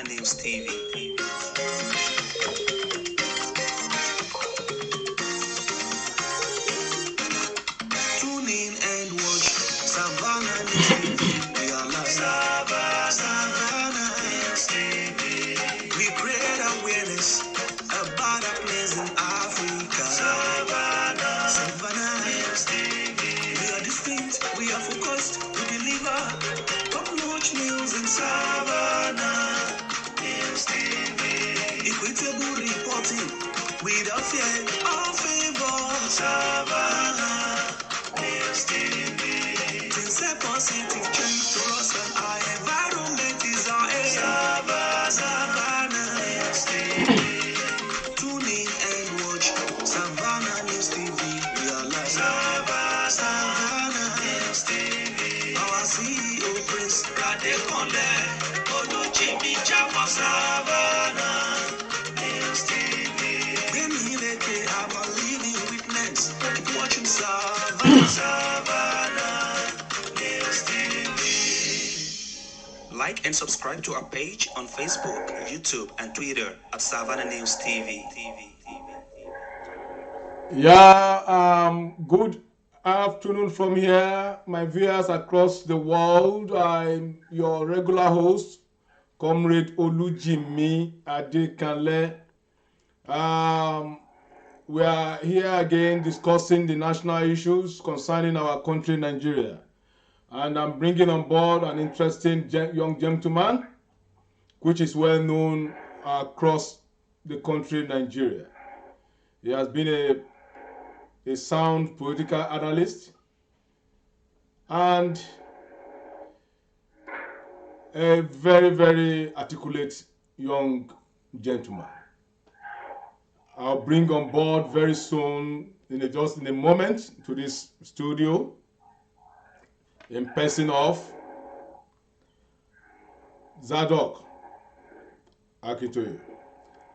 News TV. Tune in and watch Savannah News TV. We are live. Savannah News TV. We create awareness about our place in Africa. Savannah News TV. We are distinct, we are focused, we deliver top-notch news in Savannah News TV. Equitable reporting without fear or favor. Savannah News TV. Things a positive change to us and our environment is our aim. Savannah News TV. Tune in and watch Savannah News TV. We are live. Savannah News TV. Our CEO Prince Kadekonle Oluchimi Jama. Savannah News TV. Bemi Leke, I'm a living witness. Keep watching Savannah News TV. Like and subscribe to our page on Facebook, YouTube, and Twitter at Savannah News TV. Good afternoon from here, my viewers across the world. I'm your regular host, Comrade Olujimi Adekanle. We are here again discussing the national issues concerning our country, Nigeria. And I'm bringing on board an interesting young gentleman, which is well known across the country, Nigeria. He has been a sound political analyst and a very, very articulate young gentleman. I'll bring on board very soon, just in a moment, to this studio, in person of Zadok Akintoye.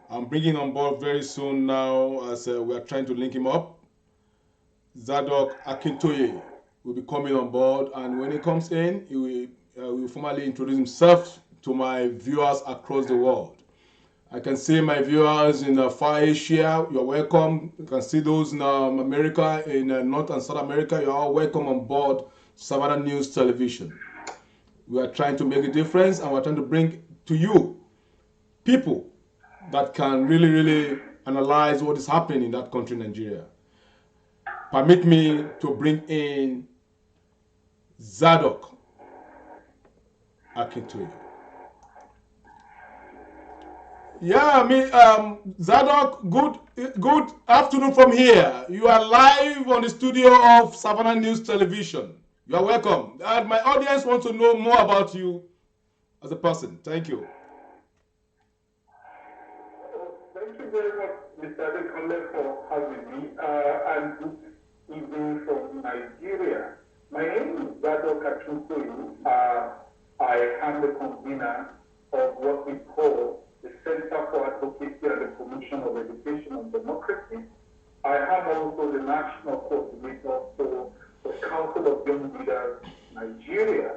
I'm bringing on board very soon now as we are trying to link him up. Zadok Akintoye will be coming on board, and when he comes in, he will formally introduce himself to my viewers across the world. I can see my viewers in Far Asia, you're welcome. You can see those in America, in North and South America, you're all welcome on board Savannah News Television. We are trying to make a difference, and we're trying to bring to you people that can really, really analyze what is happening in that country, Nigeria. Permit me to bring in Zadok Akintoye. Zadok, good afternoon from here. You are live on the studio of Savannah News Television. You are welcome. My audience wants to know more about you as a person. Thank you. Thank you very much, Mr. Adekunle, for having me. And good evening from Nigeria. My name is Zadok Akintoye. I am the convener of what we call the Center for Advocacy and the Promotion of Education and Democracy. I am also the national coordinator for the Council of Young Leaders Nigeria.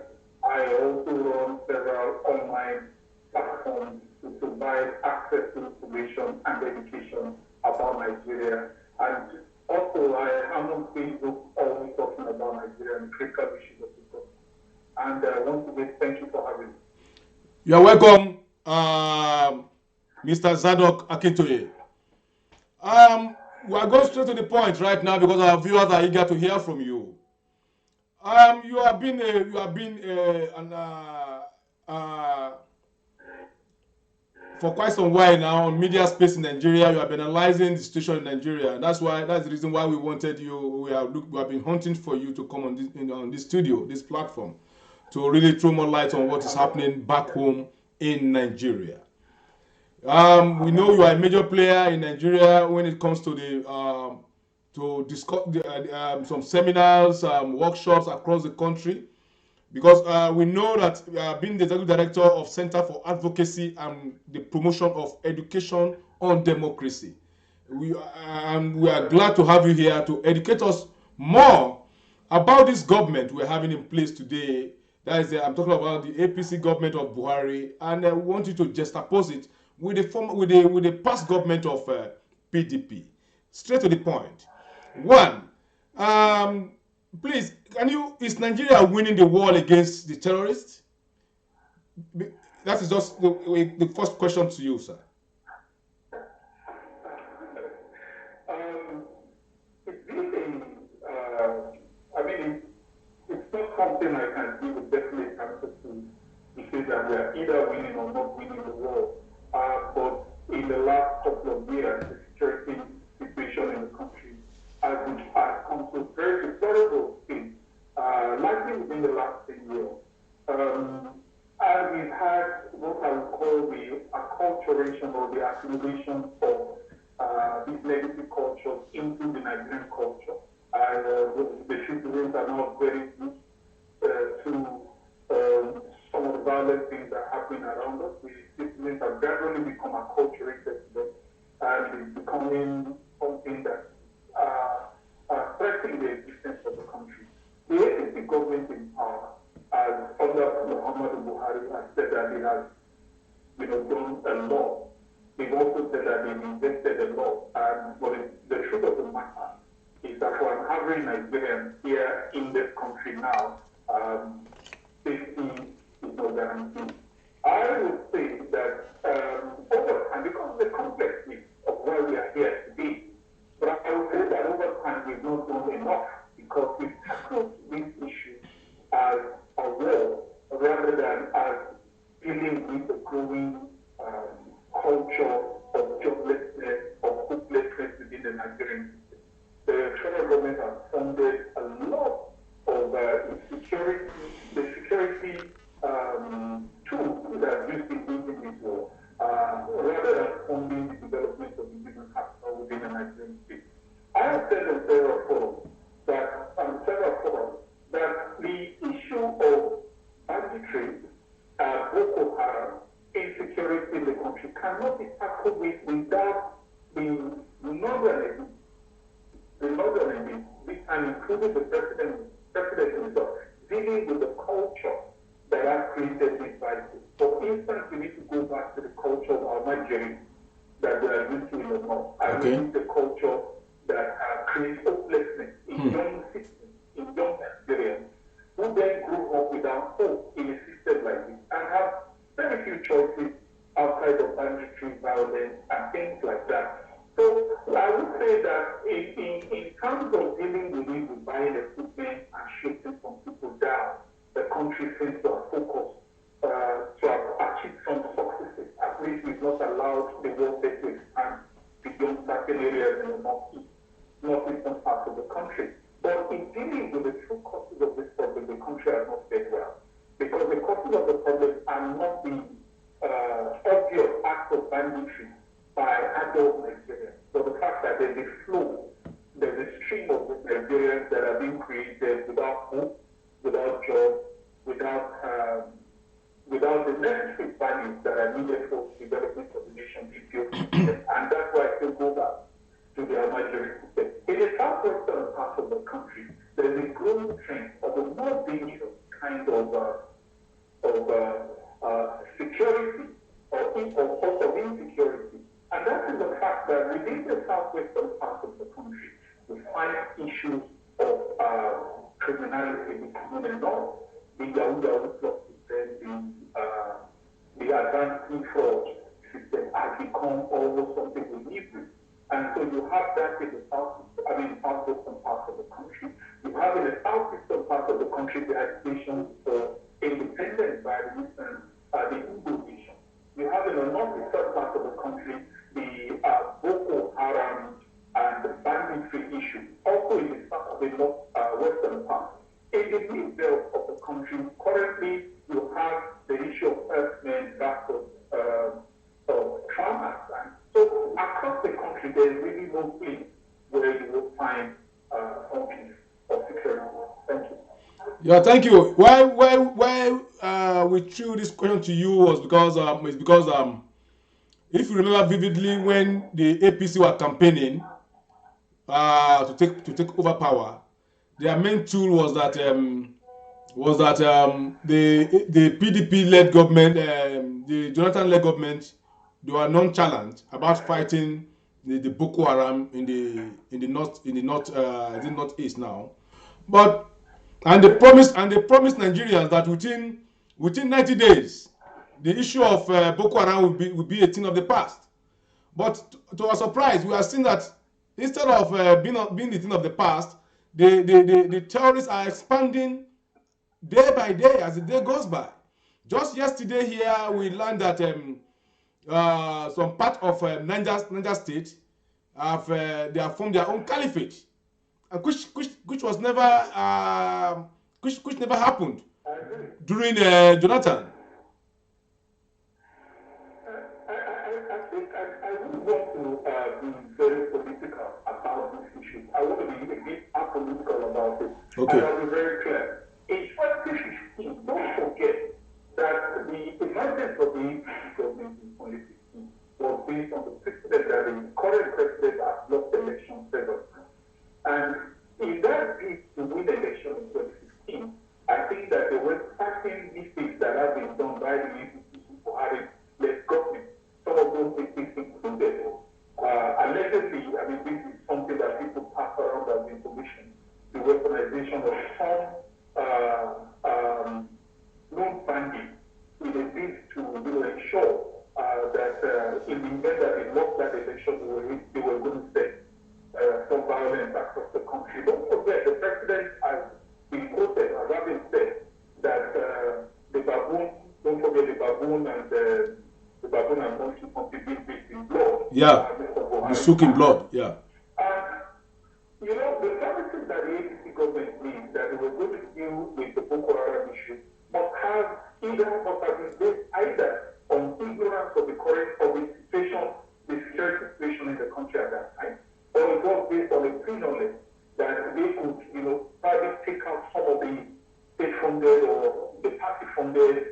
I also run several online platforms to provide access to information and education about Nigeria. And also, I am on Facebook always talking about Nigeria and critical issues of people. And once again, thank you for having me. You're welcome, Mr. Zadok Akintoye. We are going straight to the point right now because our viewers are eager to hear from you. You have been for quite some while now on media space in Nigeria. You have been analyzing the situation in Nigeria, and that's the reason why we wanted you. We have been hunting for you to come on this studio, this platform, to really throw more light on what is happening back home in Nigeria. We know you are a major player in Nigeria when it comes to to discuss some seminars, workshops across the country, because we know that being the executive director of Center for Advocacy and the Promotion of Education on Democracy, we are glad to have you here to educate us more about this government we're having in place today That is, I'm talking about the APC government of Buhari, and I want you to juxtapose it with the past government of PDP. Straight to the point. One, please, is Nigeria winning the war against the terrorists? That is just the first question to you, sir. It's really, I mean, it's not something I can give a definite answer to say that we are either winning or not winning the war. But in the last couple of years, the security situation in the country has come to a very deplorable state, likely within the last 10 years. And we've had what I would call the acculturation or the assimilation of these negative cultures into the Nigerian culture. The citizens are not very used to some of the violent things that are happening around us. The citizens have gradually become acculturated to them, and it's becoming something that threatening the existence of the country. The APC government in power, as under Muhammadu Buhari, has said that they have, done a lot. They've also said that they've invested a lot. But the truth of the matter is that for an average Nigerian here in this country now, safety is not guaranteed. I would say that over time, because of the complexity of why we are here today, but I would say that over time we've not done enough because we've tackled these issues as a war rather than as dealing with the growing culture of joblessness, of hopelessness within the Nigerian system. The federal government has funded a lot of security tools that are used in waging this war, rather than funding the development of the human capital within the Nigerian state. I have said on several forums that the issue of banditry, Boko Haram, insecurity in the country cannot be tackled without the northern elites, and including the president himself, dealing with the culture that has created this crisis. For instance, we need to go back to the culture of our Nigerians that we are used to in the north. I mean the culture that creates hopelessness in young citizens, in young Nigerians, who then grew up without hope in a system like this and have very few choices outside of banditry, violence, and things like that. So I would say that in terms of dealing with it, with buying equipment and shooting some people down, the country seems to have focused to have achieved some successes. At least we've not allowed the warfare to expand beyond certain areas in the northeastern part of the country. But in dealing with the true causes of this problem, the country has not fared well. Because the causes of the problem are not the obvious acts of banditry by adult Nigerians. But the fact that there's a flow, there's a stream of Nigerians that are being created without hope, without jobs, without the necessary values that are needed for the development of the nation being built. And that's why I still go back to the Nigerian system. In the southwestern part of the country, there is a growing trend of a more dangerous kind of security or of insecurity. And that is the fact that within the southwestern part of the country, we find issues of criminality becoming a norm. The Yahoo plot system, the advanced fraud system has become almost something we live with. And so you have that in the southwestern part of the country. You have in the southeastern part of the country the agitation for independence by the Igbo nation. You have in the northeastern part of the country the Boko Haram and the banditry issue. Also in the western part. In the mid-belt of the country, currently you have the issue of earthmen versus farmers. And so across the country, there is really no place where you will find some peace or security. Thank you. Yeah, thank you. Why we threw this question to you was because if you remember vividly when the APC were campaigning to take over power, their main tool was that was that the PDP-led government, the Jonathan-led government, they were nonchalant about fighting the Boko Haram in the northeast now, but they promised Nigerians that within 90 days the issue of Boko Haram will be a thing of the past. But to our surprise, we are seeing that instead of being the thing of the past, the terrorists are expanding day by day as the day goes by. Just yesterday here, we learned that some part of Niger State they have formed their own caliphate, which was never which never happened during Jonathan. I think I would want to be very political about this issue. I want to be a bit apolitical about it. Okay. And I'll be very clear. In 2015, don't forget that the emergence of the government in 2015 was based on the precedent that the current president has lost elections several times. And in that bid to win election in 2015, I think that there were certain mistakes that have been done by the institutions for having less government. Some of those mistakes included, allegedly, I mean, this is something that people pass around as information, the weaponization of some loan funding in a bid to ensure that in the event that they lost that election, they were going to set some violence across the country. Don't forget, the president has been quoted as having said that the baboon, don't forget the baboon and monkey contribute in blood. Yeah, the soak in blood, yeah. You know, the services that the APC government needs that they were going to deal with the Boko Haram issue must have been based either on ignorance of the current of the situation, the security situation in the country at that time, or it was based on a pre-knowledge that they could, you know, probably take out some of the state-funded or the party-funded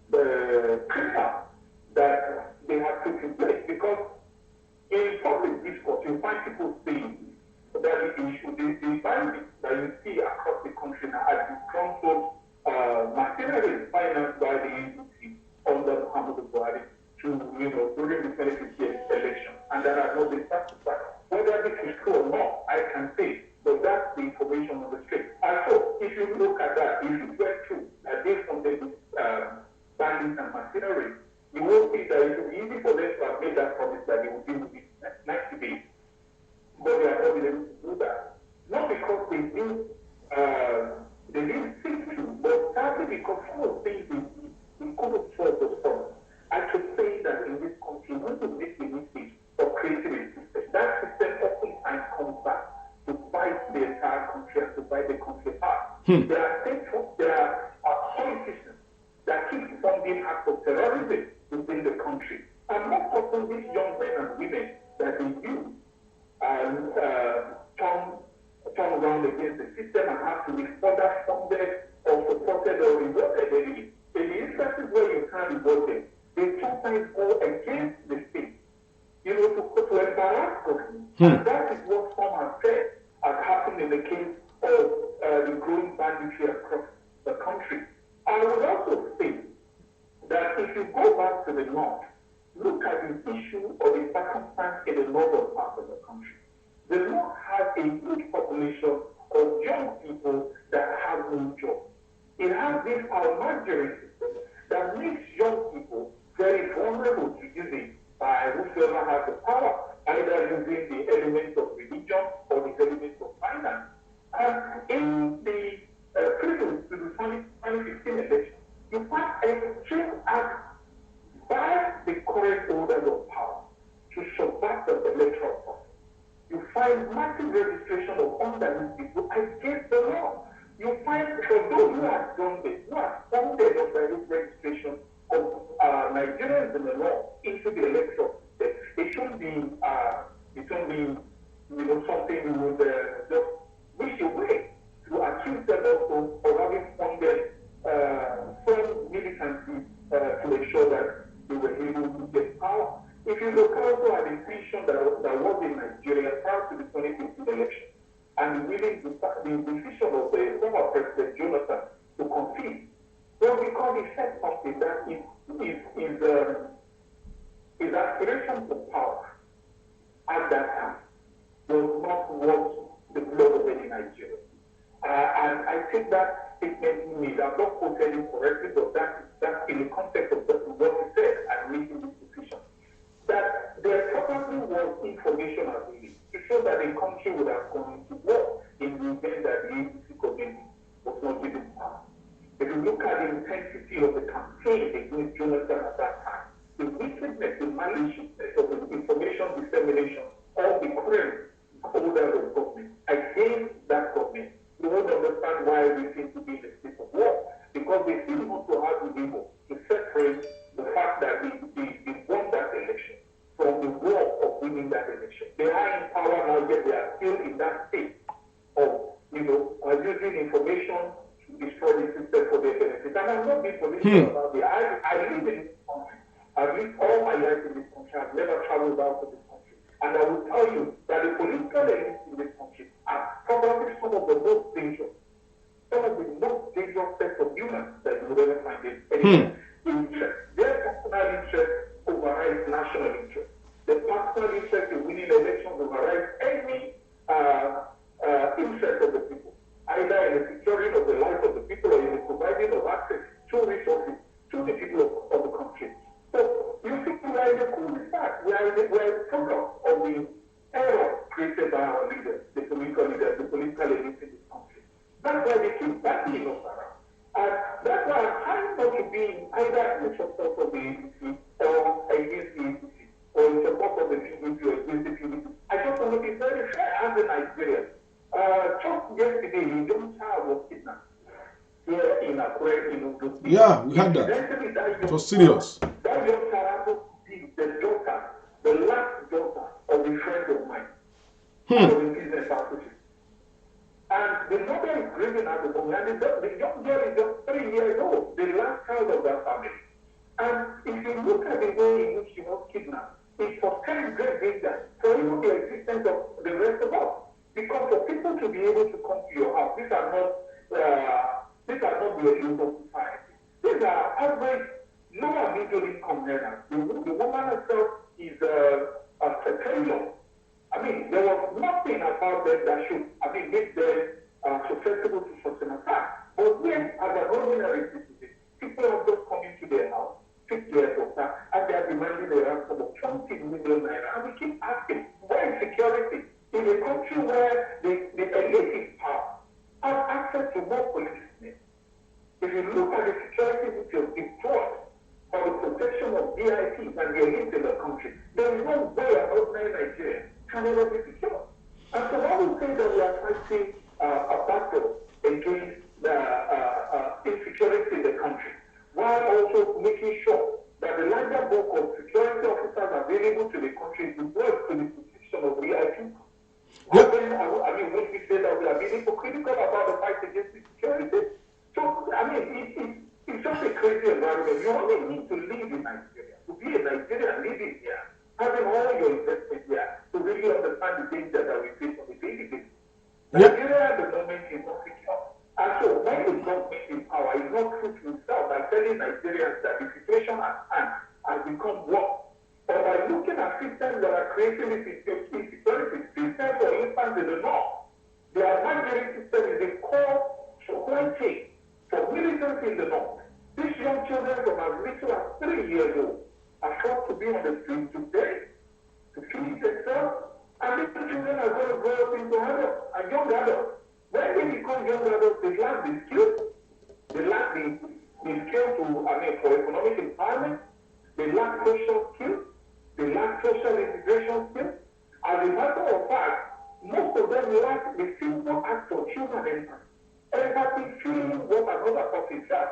the criminals that they have put in place. Because in public discourse, you find people saying that the issue, the bandits that you see across the country now have become so machinery financed by the agency under Muhammadu Buhari to, you know, during the 2015 election, and that has not been satisfied. Whether this is true or not, I can say, but that's the information on the street. And so, if you look at that, if it were true that they funded bandits and machinery, you will see that it will be easy for them to have made that promise that they will deal with it 90 days. But they are not able to do that. Not because they didn't seek to, but sadly because some of the things they couldn't solve those problems. I should say that in this country, when we make the mistake of creating a system, that system oftentimes comes back to fight the entire country and to fight the country apart. There are politicians that keep funding acts of terrorism within the country. And most often these young men and women that they use and turn around against the system and have to be further funded or supported or rewarded. In the instances where you can't reward them, they sometimes go against the state, you know, to embarrass government. And that is what some have said has happened in the case of the growing banditry across the country. I would also say that if you go back to the north, look at the issue or the circumstance in the northern part of the country. The north has a huge population of young people that have no job. It has this Almagiri system that makes young people very vulnerable to using by whoever has the power, either using the elements of religion or the elements of finance. And in the previous to the 2015 election, you find extreme acts by the current holders of power to subvert the electoral process. You find massive registration of underage people against the law. You find for those who have done this, who have funded of direct registration of Nigerians in the law into the electoral system, it shouldn't be, you know, something we would just wish away to accuse them also of having funded some militancy to ensure that they were able to get power. If you look also at the tension that was in Nigeria prior to the 2015 election, and the decision of the former President Jonathan to compete, well, because he said something that his aspiration for power at that time was not worth the blood of any Nigerian. And I think that statement he made, I've not quoted him correctly, but that's in the context of what he said and making this decision. That there probably was information available to show that the country would have gone into war in the event that the APC committee was not given power. If you look at the intensity of the campaign against Jonathan at that time, the wickedness, the maliciousness of the information dissemination of the current holders of government against that government, you won't understand why we seem to be in a state of war. Because they still want to have the able to separate the fact that they won that election from the war of winning that election. They are in power now, yet they are still in that state of, using information to destroy the system for their benefit. And I'm not being political about it. I live in this country. I've lived all my life in this country. I've never traveled out of this country. And I will tell you that the political elites in this country are probably some of the most dangerous sets of humans that you will ever find in any interest. Their personal interest overrides national interest. The personal interest in winning elections overrides any interest of the people, either in the securing of the life of the people or in the providing of access to resources to the people of the country. So you see, we are in a cul-de-sac. We are in the product of the error created by our leaders, the political leaders, the political elites in this country. That's why they keep backing us around. And that's why I'm trying not to be either in support of the APC or against the APC, or in support of the PDP or against the PDP. I just want to be very fair as a Nigerian. Just yesterday, a young child was kidnapped here in Akure, in Ondo State. Yeah, we had that. It was serious. That young child happened to be the last daughter of a friend of mine. Of a business associate. And the mother is grieving at the moment, and the young girl is just 3 years old, the last child of that family. And if you look at the way in which she was kidnapped, it portends great danger for even the existence of the rest of us. Because for people to be able to come to your house, these are not the elite of society. These are average, lower middle income earners. The woman herself is a secretariat. I mean, there was nothing about them that should, make them susceptible to such an attack. But then, as an ordinary citizen, people are just coming to their house, pick their daughter, and they are demanding a ransom of 20 million naira. And we keep asking, where is security? In a country where the elite is power, have access to more policemen. If you look at the security which is deployed for the protection of VIPs and the elite in the country, there is no way an ordinary Nigerian can ever be secure. And so I would say that we are fighting a battle against the insecurity in the country, while also making sure that the larger bulk of security officers available to the country is deployed to the protection of VIPs. Yep. When we say that we are being hypocritical about the fight against insecurity, so, it's just a crazy environment. You only need to live in Nigeria, to be a Nigerian living here, having all your investment here, to really understand the danger that we face on a daily basis. Nigeria at the moment is not secure. And so when the government in power is not true to itself by telling Nigerians that the situation at hand has become worse, or by looking at systems that are creating this insecurity, systems for instance in the north, the Nigerian system is a core supply chain for militants in the north. These young children from as little as 3 years old are forced to be on the streets to beg, to feed themselves, and these children are going to grow up into adults and young adults. When they become young adults, they lack the skills, they lack the skills for economic empowerment, they lack social skills, they lack social integration skills. As a matter of fact, most of them lack the simple act of human empathy, feeling what another person does.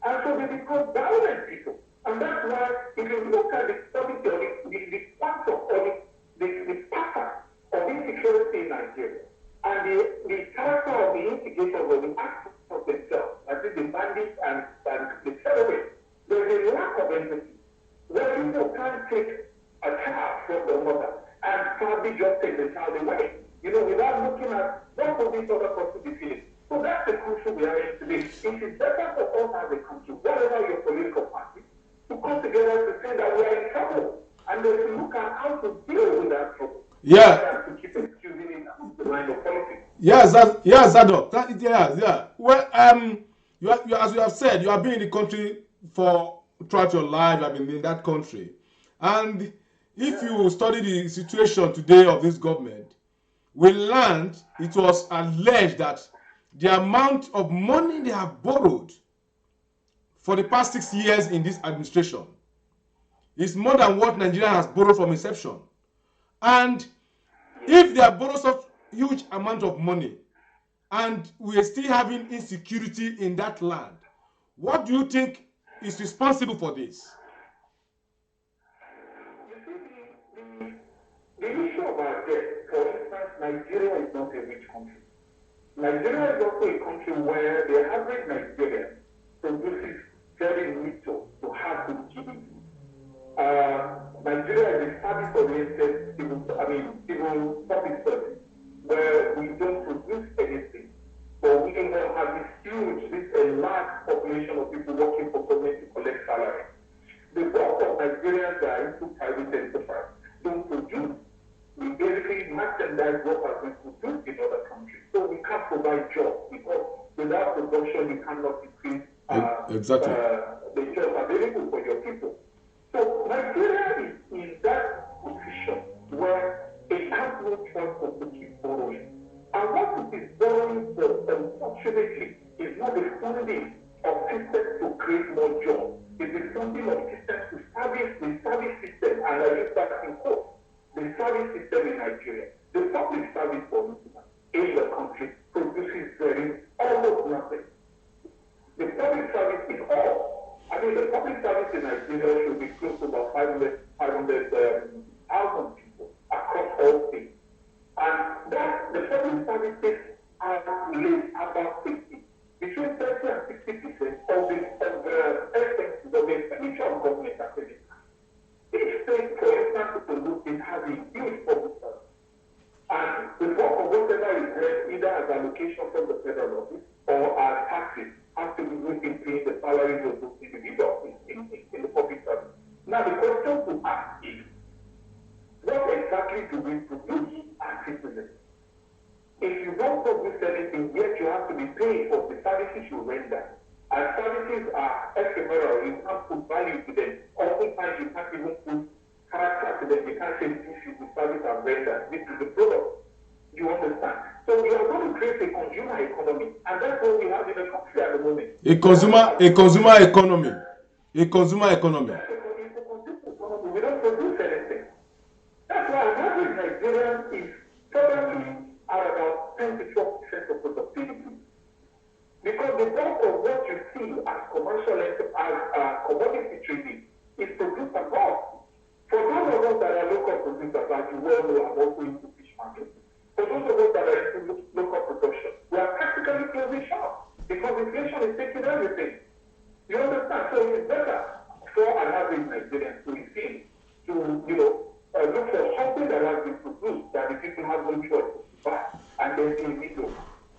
And so they become violent people. And that's why, if you look at the study, the quantum or the pattern of insecurity in Nigeria, and the character of the instigators or the actors of themselves, that is the bandits and the terrorists, there's a lack of empathy. Where people can't take a child from the mother and probably just take the child away. without looking at what will this other person be feeling. So that's the crucial we are in today. It is better for us as a country, whatever your political party, to come together to say that we are in trouble and then to look at how to deal with that trouble. Yeah. To keep excusing it as the line of politics. Yes, Zadok. Yeah. Well, as you have said, you have been in the country for throughout your life. You have been in that country, and if you study the situation today of this government, we learned it was alleged that the amount of money they have borrowed for the past 6 years in this administration is more than what Nigeria has borrowed from inception. And if they have borrowed such huge amount of money and we are still having insecurity in that land, what do you think is responsible for this? You see, the issue of our debt, for instance, Nigeria is not a rich country. Nigeria is also a country where the average Nigerian produces very little to have good GDP. Nigeria is a service-oriented civil public service where we don't produce anything, but we don't have this large population of people working for government to collect salary. The bulk of Nigerians that are into private enterprise don't produce. We basically merchandise what has been produced in other countries. So we can't provide jobs because without production, you cannot increase the jobs available for your people. So Nigeria is in that position where it has no choice but to keep borrowing. And what it is borrowing for, unfortunately, is not the funding of systems to create more jobs. It's the funding of systems to service the service system, and I use that in quotes. The service system in Nigeria, the public service for in the country produces almost nothing. The public service is all. The public service in Nigeria should be close to about 500,000 people across all states. And that the public services are about 60, between 30 and 60% of the expenses of the expenditure of government activity. Each state, for instance, it has a huge public service. And the bulk of whatever is read, either as allocation from the federal office or as taxes, has to be used in paying the salaries of those individuals in the public service. Now, the question to ask is, what exactly do we produce as citizens? If you don't produce anything, yet you have to be paid for the services you render. And services are ephemeral, you can't put value to them. Oftentimes, you can't even put character to them. You can't say this is the service I've rendered, this is the product. You understand? So we are going to create a consumer economy, and that's what we have in the country at the moment. A consumer economy. We don't produce anything. That's why an average Nigerian is probably at about 10 to 12% of productivity. Because the bulk of what you see as commercial as commodity trading is produced abroad. For those of us that are local producers, as you well know, I'm also into fish market. For those of us that are into local production, we are practically closing shop because inflation is taking everything. You understand? So it's better for an average Nigerian to receive, to look for something that has been produced that the people have no choice to buy, and then the middle.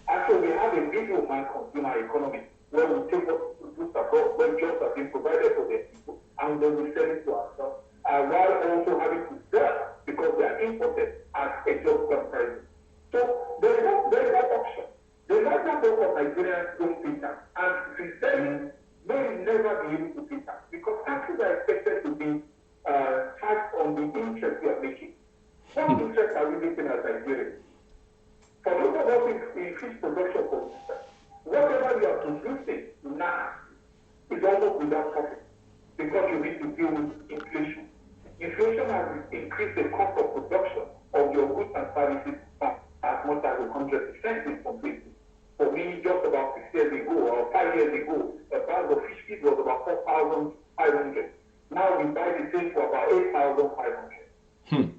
Actually, we have a middleman consumer economy where we take what we produce abroad, where jobs have been provided for the people, and then we sell it to ourselves, while also having to sell because they are imported at a just price. So there is no option. The larger bulk of Nigerians don't pay tax, and sincerely, they will never be able to pay tax because taxes are expected to be taxed on the interest we are making. What interest are we making as Nigerians? For those of us in fish production, for instance, whatever you are producing now is almost without profit because you need to deal with inflation. Inflation has increased the cost of production of your goods and services by as much as 100% in some places. For me, just about 6 years ago or 5 years ago, a bag of fish feed was about 4,500. Now we buy the same for about 8,500. And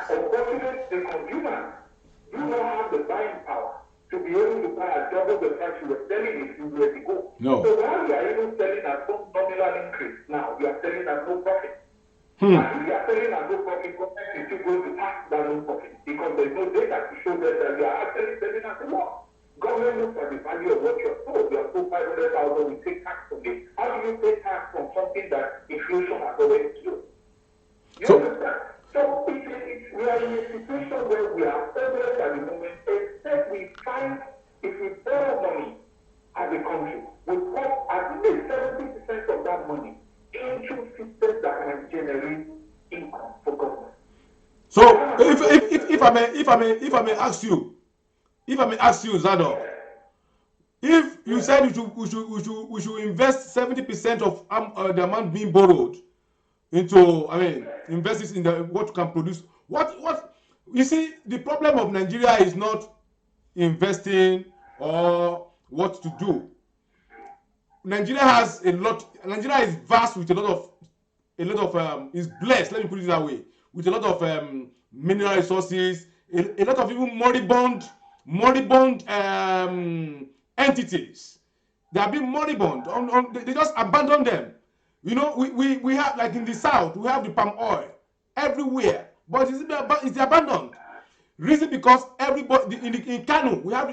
unfortunately, the consumer do not have the buying power to be able to buy at double the price you were selling a few years ago. No. So while you are even selling at some nominal increase, now you are selling at no profit. And if you are selling at no profit, government is still going to tax that no profit because there's no data to show that you are actually selling at a loss. Government looks at the value of what you have sold. You have sold 500,000, we take tax from it. How do you pay tax from something that inflation has already killed? You understand? So we are in a situation where we are homeless at the moment, except we find, if we borrow money as a country, we put at least 70% of that money into systems that can generate income for government. So if I may ask you, Zadok, if you said we should invest 70% of the amount being borrowed into, invest it in what you can produce. What you see, the problem of Nigeria is not investing or what to do. Nigeria is vast with a lot of is blessed, let me put it that way, with a lot of mineral resources, a lot of even moribund entities. They have been moribund. They just abandon them. You know, we have, like in the south, we have the palm oil everywhere, but it's abandoned. Reason because everybody in Kano we have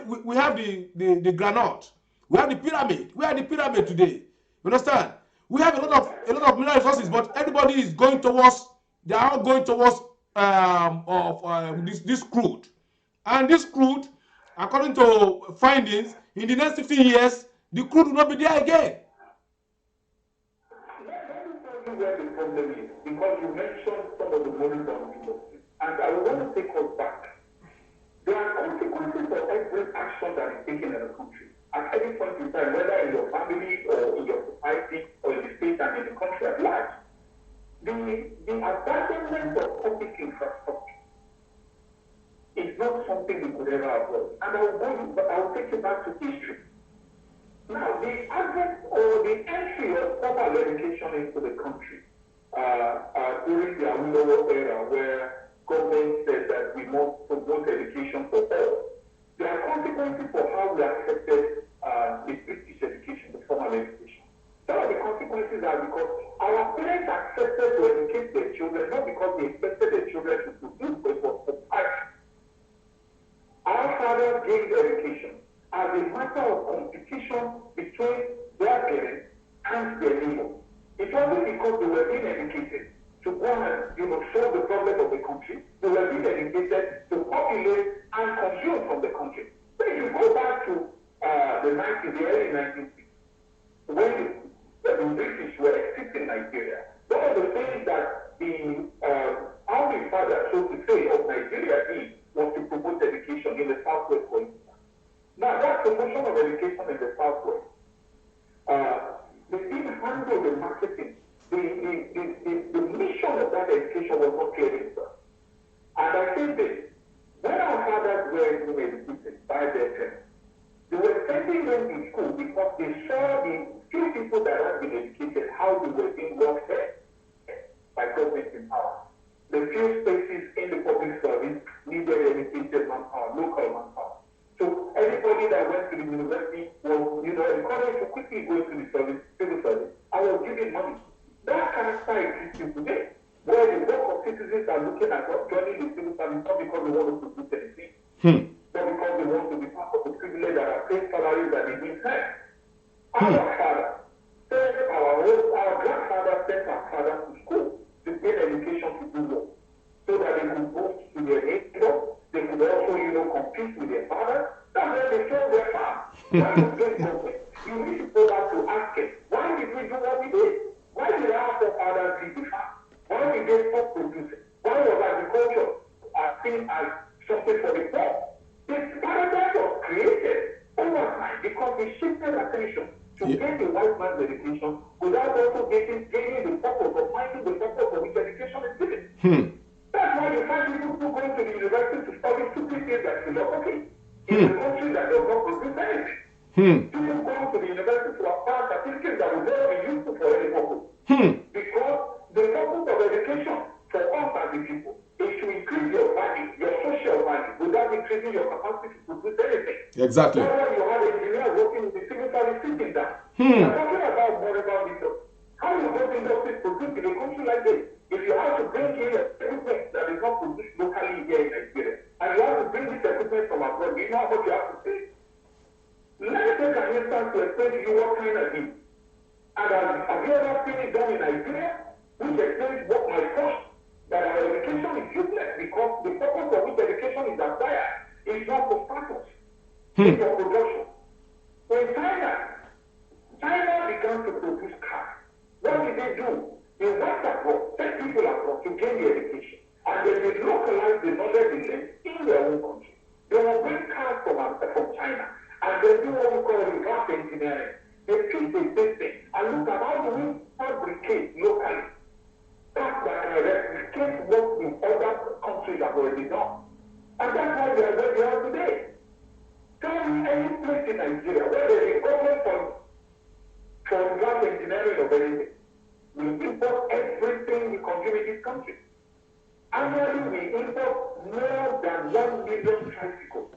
the granite, we have the pyramid. We are the pyramid today. You understand? We have a lot of mineral resources, but everybody is going towards. They are all going towards this crude, and this crude, according to findings, in the next 15 years, the crude will not be there again. Let me tell you where the problem is, because you mentioned some of the money down industry, and I want to take us back. There are consequences for every action that is taken in the country. At any point in time, whether in your family or in your society or in the state and in the country at large, the abandonment of public infrastructure is not something we could ever avoid. And I will take you back to history. Now, the advent or the entry of formal education into the country during the Awolowo era, where government said that we must promote education for all, there are consequences for how we accepted the British education, the formal education. Some of the consequences are because our parents accepted to educate their children, not because they expected their children to produce, but it was for passion. Our fathers gave education as a matter of competition between their parents and their neighbors. It wasn't because they were being educated to go and solve the problem of the country. They were being educated to populate and consume from the country. So if you go back to the early 1960s, when the British were exiting Nigeria, one of the things that the founding father, so to say, of Nigeria did was to promote education in the Southwest, for instance. Now, that promotion of education in the Southwest, they didn't handle the marketing. The mission of that education was not clear enough. And I say this, when our fathers were educated by their parents, they were sending them to school because they saw the few people that had been educated, how they were being well fed by government in power. The few spaces in the public service needed educated manpower, local manpower. So anybody that went to the university was, encouraged to quickly go into the service, civil service, and was given money. That character exists today, where the work of citizens are looking at joining the civil service not because they want to produce anything, but because they want to be part of the privilege that are paid salaries that they didn't have. Our father sent our grandfather sent our father to school to get education to do work, so that they could boast to their neighbors. They could also, compete with their father. That's why they sold their farm. Why you get government? You need to go back to ask them, why did we do what we did? Why did our forefathers leave the farm? Why did they stop producing? Why was agriculture seen as something for the poor? This paradigm was created over time because we shifted attention to get the white man's education without also gaining the purpose of finding the purpose for which education is given. That's why you find people who go to the university to study stupid things like philosophy in a country that does not produce anything. People go to the university to acquire certificates that will never be useful for any purpose. Because the purpose of education for us as the people is to increase your value, your social value, without increasing your capacity to produce anything. Exactly. That's why you have engineers working in the civil service sitting down. We're talking about more about this. How will those industries produce in a country like this? If you have in your production. In China began to produce cars. What did they do? They went abroad, sent people abroad to gain the education. And then they localized the knowledge in them in their own country. They will bring cars from China and they do what we call reverse engineering. They fix the system and look at how do we fabricate locally cars that can replicate what the other countries have already done. And that's why they are where they are today. Tell me any place in Nigeria where there is a government for reverse engineering of anything. We import everything we consume in this country. Annually, we import more than 1 million tricycles.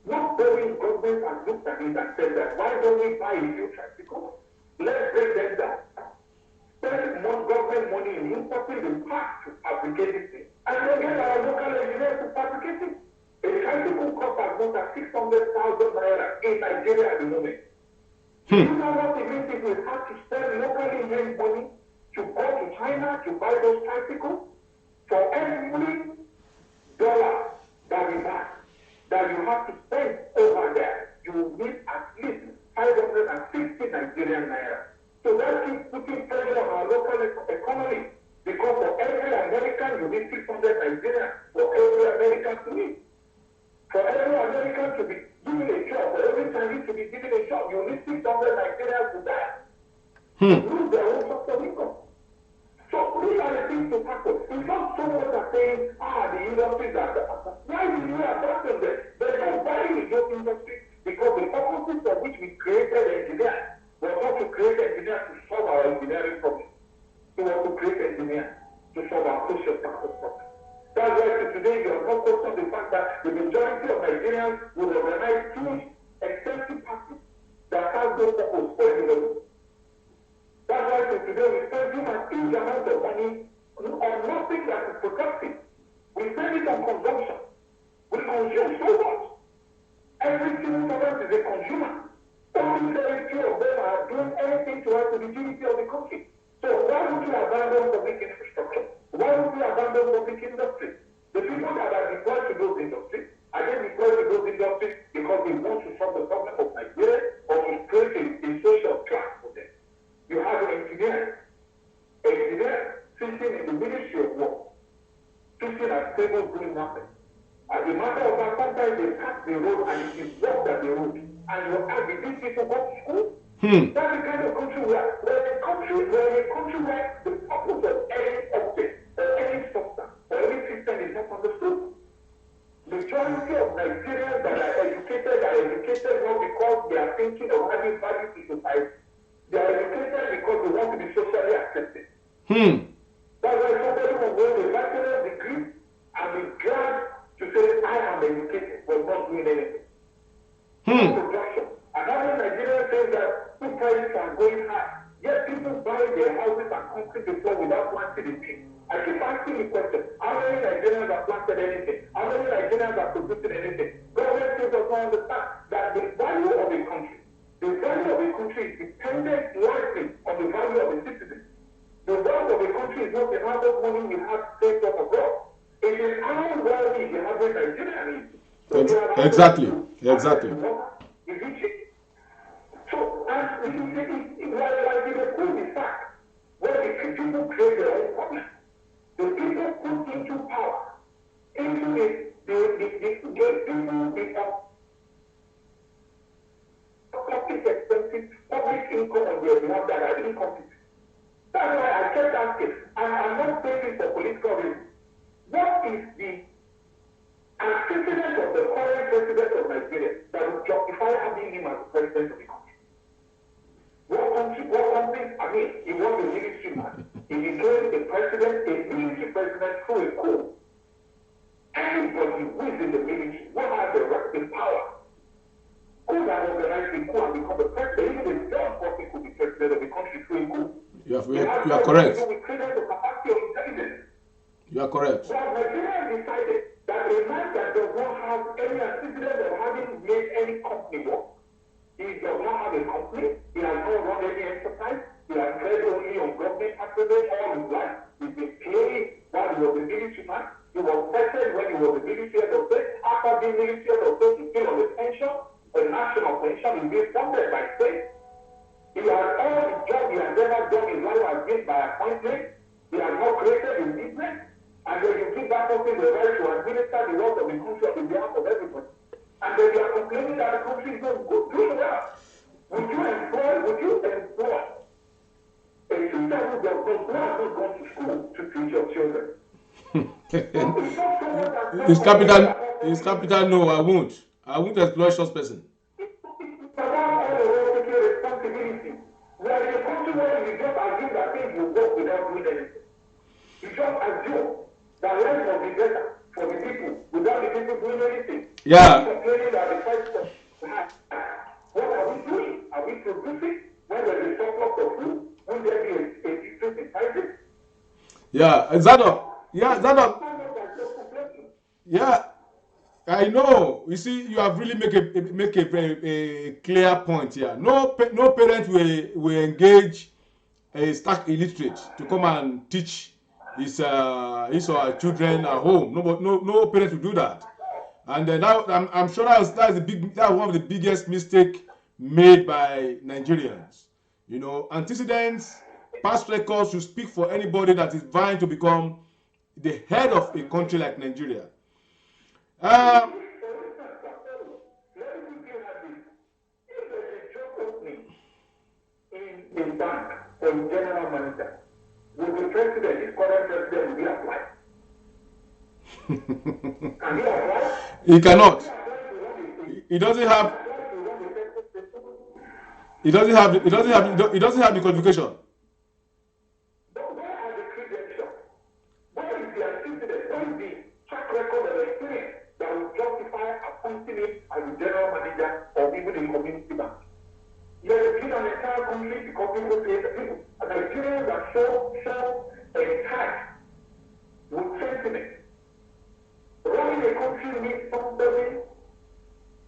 Not knowing government has looked at it and said that why don't we buy a new tricycle? Let's break them down. Spend more government money in importing the parts to fabricate this thing. And then get our local engineers to fabricate it. A tricycle costs as much as 600,000 naira in Nigeria at the moment. Do you know what it means if we have to spend locally made money to go to China to buy those tricycles? For every dollar that we buy, that you have to spend over there, you will need at least 560 Nigerian naira. So that keeps putting pressure on our local economy. Because for every American, you need 600 Nigerian for every American to live. For every American to be given a job, for every Chinese to be given a job, you need 600 Nigerians to die. Lose their own source of income. So these are the things to tackle. It's not so much as saying, the industries are the why did you abandon them? There's no value in those industries because the purposes for which we created engineers were not to create engineers to solve our engineering problems. We were to create engineers to solve our social status problems. That's why today you are not questioning the fact that the majority of Nigerians will organize huge, expensive parties that have no purpose for anybody. That's why today we spend a huge amount of money on nothing that is productive. We spend it on consumption. We consume so much. Every single servant is a consumer. Only very few of them are doing anything to add to the GDP of the country. So why would you abandon public infrastructure? Why would you abandon public industry? The people that are deployed to those industries, are they deployed to those industries because they want to solve the problem of Nigeria or to create a social class for them? You have an engineer sitting in the Ministry of War, sitting at tables doing nothing. As a matter of fact, sometimes they cut the road and it is worse than the road. And you ask, did these people go to school? That's the kind of country we are. We're a country where the purpose of any object or any substance or any system is not understood. Majority of Nigerians that are educated not because they are thinking of adding value to society. They are educated because they want to be socially accepted. That's why somebody will go to a bachelor's degree and be glad to say, I am educated, but not doing anything. Production. Another Nigerian says that food prices are going high. Yet people buy their houses and concrete before without planting the seed. I keep asking the question, how many Nigerians have planted anything? How many Nigerians are producing anything? Government still does not understand that the value of a country is dependent largely on the value of the citizens. The value of a country is not the amount of money we have saved up abroad. It is how wealthy the average Nigerian is. So exactly. So, as it is like in a cul-de-sac, where the people create their own problem. The people put into power, into the public expenses, public income on their behalf that are incompetent. That's why I kept asking, and I'm not saying this for political reasons. What is the antecedent of the current president of Nigeria that would justify having him as president of the country? What country, I mean, he was a military man. He became a military president through a coup. Anybody who is in the military will have the right, the power. Who have organized the coup and become the president? Even the John Coffey could be president of the country through a coup. You are correct. We created the capacity of intelligence. You are correct. But Nigeria decided that a man that does not have any antecedent of having made any company work, he does not have a company, he has not run any enterprise, he has traded only on government patronage all his life, he's been paid while he was a military man, he was vetted when he was a military head of state, after being military head of state, he's still on the pension, and now pension is being funded by state. He has all the job he has ever done in life has been by appointment. He has not created a business. And then you give that person the right to administer the wealth of the country on behalf of everybody. And then you are complaining that the country is not good doing well. Would you employ a teacher who does not go to school to teach your children? His capital, no, I won't. I won't employ such person. It's about responsibility. We are in a country where you just assume that things will work without doing anything. You just assume that life will be better for the people without the people doing anything. Yeah. Complaining that the price of what are we doing? Are we producing? When there is a surplus of food, will there be a decrease in prices? Yeah, Zadok. Yeah, I know. You see, you have really make a clear point here. No parent will engage a stark illiterate to come and teach his or her children at home. No parent will do that. And now I'm sure that's one of the biggest mistake made by Nigerians. You know, antecedents, past records should speak for anybody that is vying to become the head of a country like Nigeria. In bank or in general manager, will the president, this current president, will be applied? Can he apply? He cannot. He doesn't have the qualification. Where are the credentials? Where is the antecedent? Where is the track record of experience that will justify appointing him as the general manager of even a community bank? You have been an entire country because people say that people, Nigerians are so attached with sentiment. Running a country needs somebody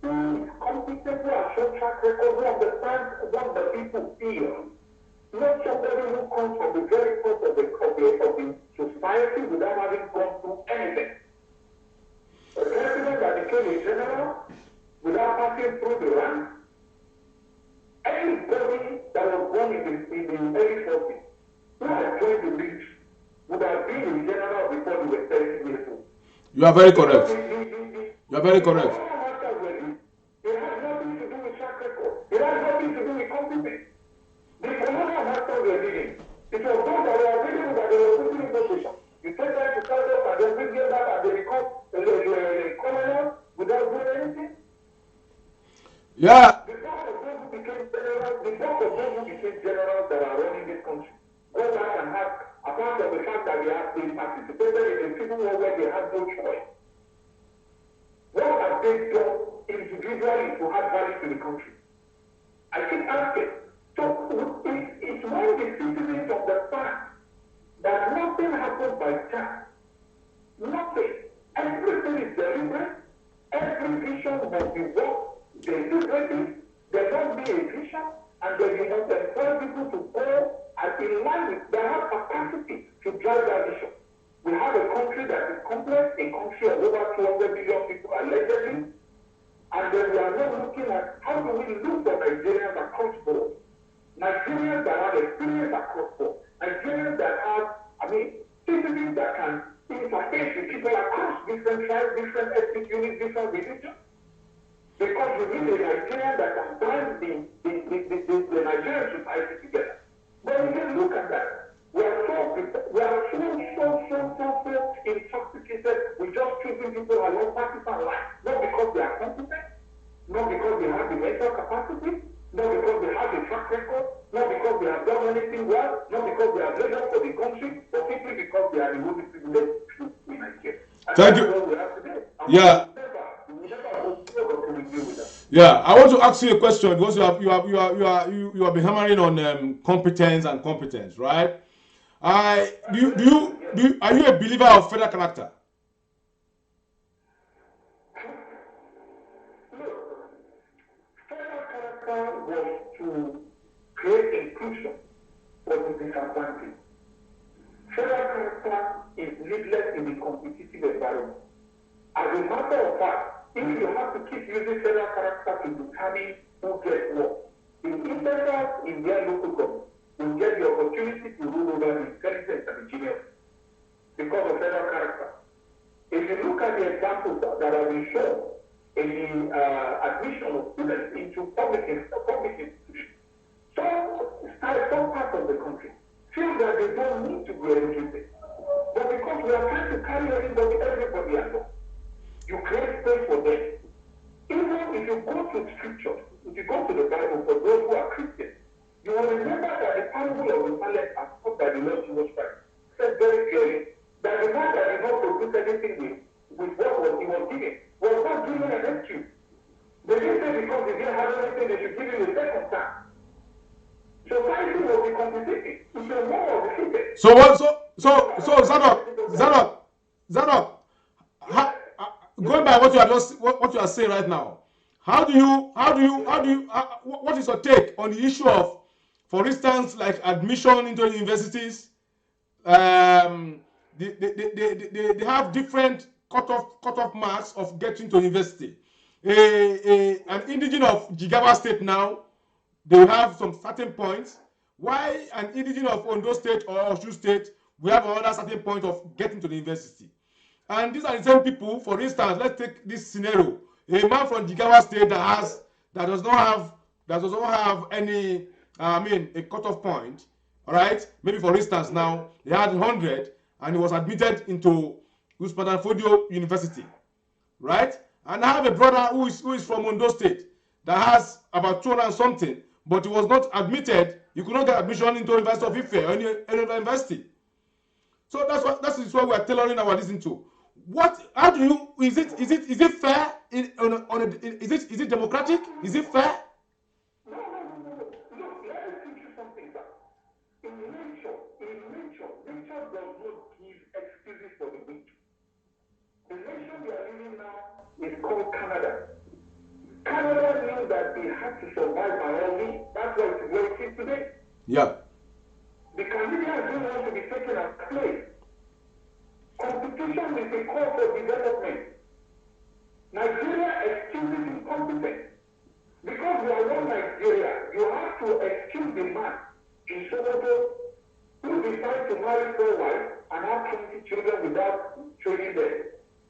who is competent, who has shown track record, who understands what the people feel. Not somebody who comes from the very top of the society without having gone through anything. A president that became a general without passing through the ranks. Anybody that was born in the early 40s who had joined the reach would have been a general before they were 30 years old. You are very correct. You are very correct. It has nothing to do with track record. It has nothing to do with competence. The colonial masters were leading. It was those that were leading that they were putting in position. You take them to Canada and then bring them back and they become colonial without doing anything. Yeah. The bulk of those who became generals that are running this country go back and have, apart from the fact that they participated in a civil war where they had no choice. What have they done individually to add value to the country? I keep asking. So it's when the citizens understand that nothing happens by chance. Nothing. Everything is deliberate. Every vision must be worked deliberately. There must be a vision, and then you must encourage people to go and in line with they have capacity to drive that vision. We have a country that is complex, a country of over 200 million people allegedly, and then we are not looking at how do we look for Nigerians across board. Nigerians that have experience across board. Nigerians that have, citizens that can interface with people across different tribes, different ethnic units, different religions. Because you need a Nigerian that can bind the Nigerian society together. But we can look at that. We are so intoxicated with just choosing people along partisan lines. Not because they are competent, not because they have the mental capacity, not because they have the track record, not because they have done anything well, not because they are leaders for the country, but simply because they are the only privileged people in Nigeria. Thank you. Yeah. Yeah, I want to ask you a question because you have been hammering on competence and competence, right? Are you a believer of federal character? Federal character was to create inclusion for the disadvantaged. Federal character is needless in the competitive environment. As a matter of fact, if you have to keep using federal character to determine who get what? The investors in their local government will get the opportunity to rule over the intelligence and the genius because of federal character. If you look at the examples that have been shown in the admission of students into public institutions, some parts of the country feel that they don't need to be educated. But because we are trying to carry everybody along, you create space for them. Even if you go to scripture, if you go to the Bible for those who are Christians, you will remember that the parable of the talents as taught by the Lord Jesus Christ said very clearly that the man that did not produce anything with what he was given was not given an excuse. They didn't say because they didn't have anything, they should give him a second time. Society will be compensating. It's a war of the fittest. So Zadok, going by what you are saying right now, what is your take on the issue of, for instance, like admission into universities? They have different cutoff marks of getting to university. An indigene of Jigawa State now, they have some certain points. Why an indigene of Ondo State or Osun State, we have another certain point of getting to the university? And these are the same people. For instance, let's take this scenario: a man from Jigawa State that does not have any, a cutoff point. All right, maybe for instance now he had 100 and he was admitted into Usman Fodio University, right? And I have a brother who is from Ondo State that has about 200 and something, but he was not admitted. You could not get admission into University of Ife or any other university. So that is what we are tailoring our listening to. How do you? Is it fair? Is it democratic? Is it fair? No. Look, let me teach you something, sir. In nature does not give excuses for the weak. The nation we are living now is called Canada. Canada knew that they had to survive by all means. That's why it's where it is today. Yeah. The Canadians don't want to be taken as slaves. Competition is the cause for development. Nigeria excuses incompetence. Because we are one Nigeria, you have to excuse the man in Sokoto who decides to marry 4 wives and have 20 children without training them.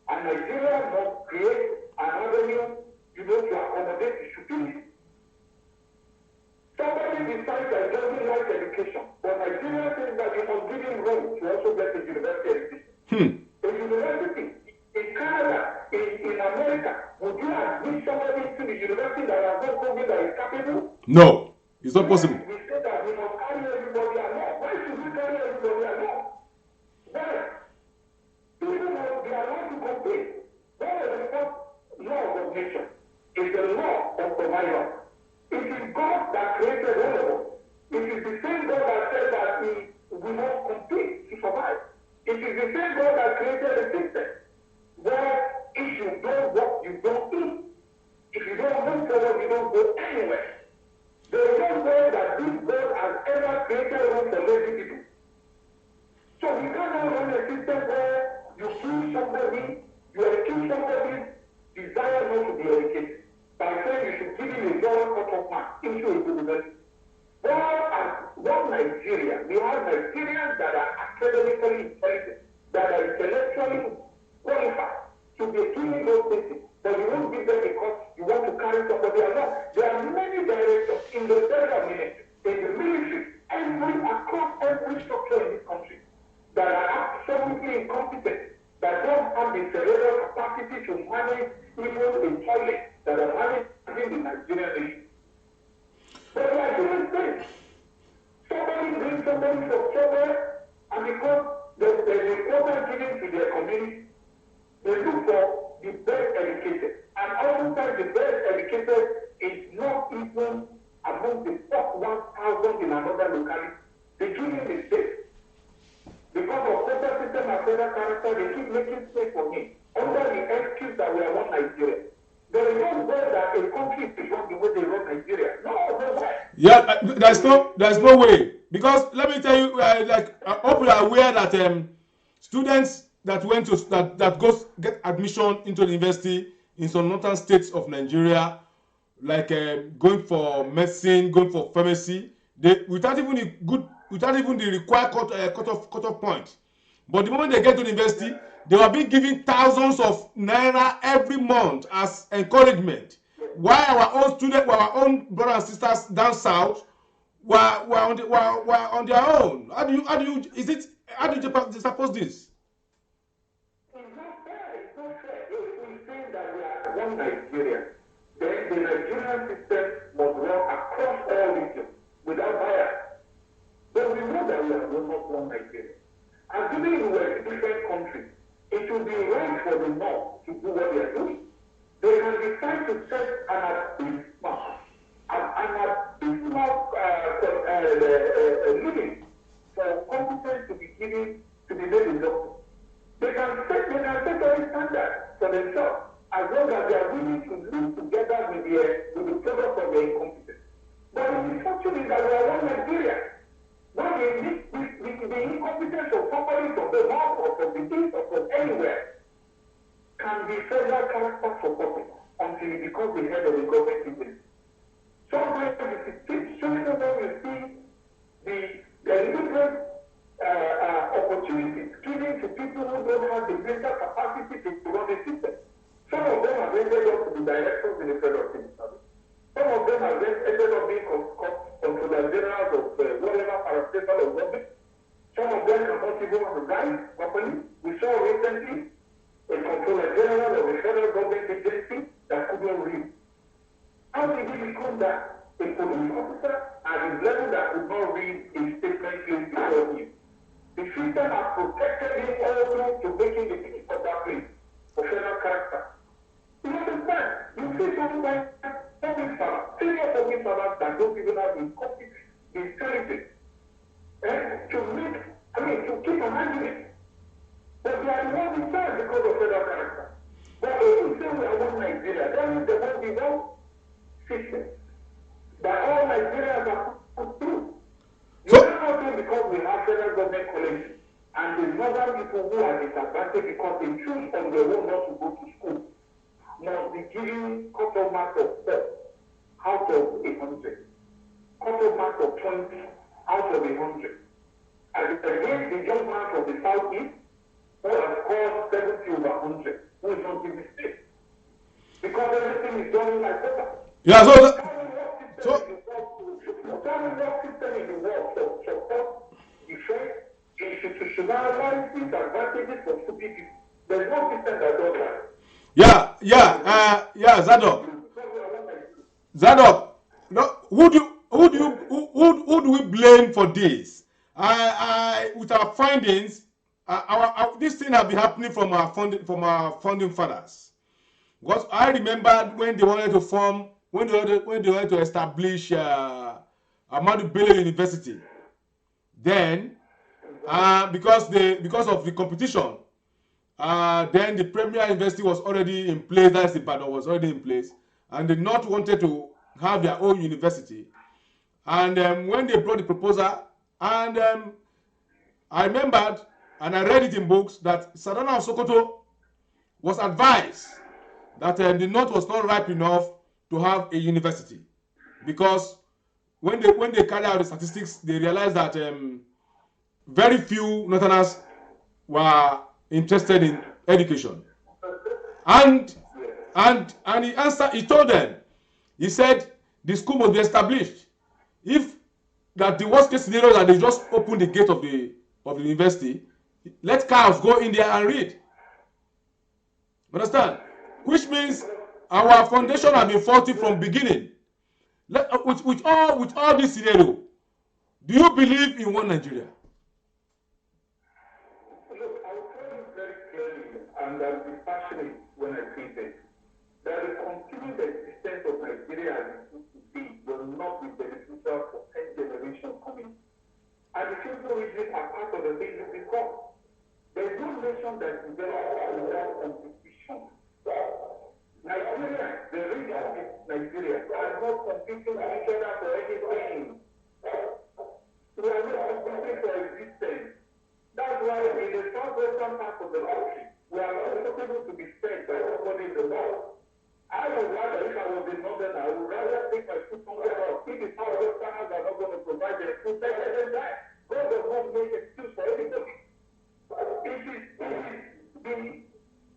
And Nigeria must create an avenue, to accommodate the stupidity. Somebody decides that doesn't like education, but Nigeria says that you must give him room to also get a university education. A university in Canada, in America, would you admit somebody to the university that has not proven that is capable? No, it's not possible. We say that we must carry everybody along. Why should we carry everybody along? Why? People must be allowed to compete. What is the first law of nature? It's the law of survival. It is God that created all of us. It is the same God that said that we must compete to survive. It is the same God that created the system where if you don't work, you don't eat. If you don't move forward, you don't go anywhere. There is no way that this God has ever created room for lazy people. So we cannot run a system where you kill somebody, you excuse somebody's desire not to be educated by saying you should give him a dollar cut-off mark into a university. While as one Nigeria, we have Nigerians that are academically intelligent, that are intellectually qualified to be doing those things, but you won't give them because you want to carry somebody along. There are many directors in the federal ministry, in the military, across every structure in this country that are absolutely incompetent, that don't have the cerebral capacity to manage even a toilet that are managing the Nigerian nation. But we are doing things. Somebody brings somebody from somewhere, and because there's a quota given to their community, they look for the best educated. And oftentimes the best educated is not even among the top 1,000 in another locality. They give him the state. Because of quota system and federal character, they keep making space for him under the excuse that we are one Nigeria. There is no way that a country is run the way they run Nigeria. No way. Yeah, there's no way, because let me tell you, I hope you are aware that students that went to that get admission into the university in some northern states of Nigeria, like going for medicine, going for pharmacy, they without even the required cut off point. But the moment they get to the university, they were being given thousands of naira every month as encouragement. While our own students, our own brothers and sisters down south were on their own. How do you suppose this? It's not fair. It's not fair. If we say that we are one Nigeria, then the Nigerian system must run across all regions without bias. But we know that we are not one Nigeria. Assuming we were in different countries, it would be right for the North to do what they are doing. They can decide to set an abysmal limit for competence to be given to be made in doctors. They can set any standard for themselves as long as they are willing to live together with the product of their incompetence. But the misfortune is that we are one Nigeria. When the incompetence of somebody from the north or from the east or from anywhere can be federal character supported until it becomes the head of the government agency. Sometimes it's showing up when you see the deliberate opportunities given to people who don't have the mental capacity to run the system. Some of them have ended up to be directors in the federal civil service. Some of them have ended up being controller generals of whatever parastatal or government. Some of them cannot even resign properly. We saw recently a controller general of a federal government agency that couldn't read. How did he become that? A police officer at his level that could not read a statement placed before him. The system has protected him all to making the chief of that place for federal character. You understand? You see sometimes senior public servants that don't even have the competence, the intelligence, to keep an eye on it. But they are the ones in charge because of federal character. But if we say we are one Nigeria, then there will be one system that all Nigerians are put through. You are not saying because we have federal government collection and the northern people who are disadvantaged because they choose on their own not to go to school must be given cut-off mark of 4 out of 100, cut-off mark of 20 out of 100. And again, the young man from the southeast who has scored 70 over 100, who is not in mistake. Because everything is done like that. Yeah, Tell me what system in the world support the institutionalized disadvantages for stupid people. There's no system that does that. Zadok. No, who do we blame for this? With our findings, this thing has been happening from our founding fathers. Because I remember when they wanted to establish Ahmadu Bello University, then because of the competition, then the Premier University was already in place. That's Ibadan was already in place, and the North wanted to have their own university. And when they brought the proposal, and I remembered, and I read it in books, that Savannah of Sokoto was advised that the North was not ripe enough to have a university, because when they carried out the statistics, they realized that very few Northerners were interested in education. And he told them, he said the school must be established. If that the worst case scenario that they just open the gate of the university, let cows go in there and read. Understand? Which means our foundation has been faulty from beginning. With all this scenario, do you believe in one Nigeria? Look, I will tell you very clearly, and I'll be passionate when I say this, that the continued existence of Nigeria as it used to be will not be beneficial for 10 generations coming. And the simple reason are part of the things we call. There is no nation that develops without competition. Nigeria, the region of Nigeria, are not competing with each other for anything. We are not competing for existence. That's why in the southwestern part of the country, we are not able to be fed by somebody in the north. I would rather, if I was in northern, I would rather food somewhere else. If the Southwesterners are not going to provide their food, let them die. God does not make excuse for anybody. It is the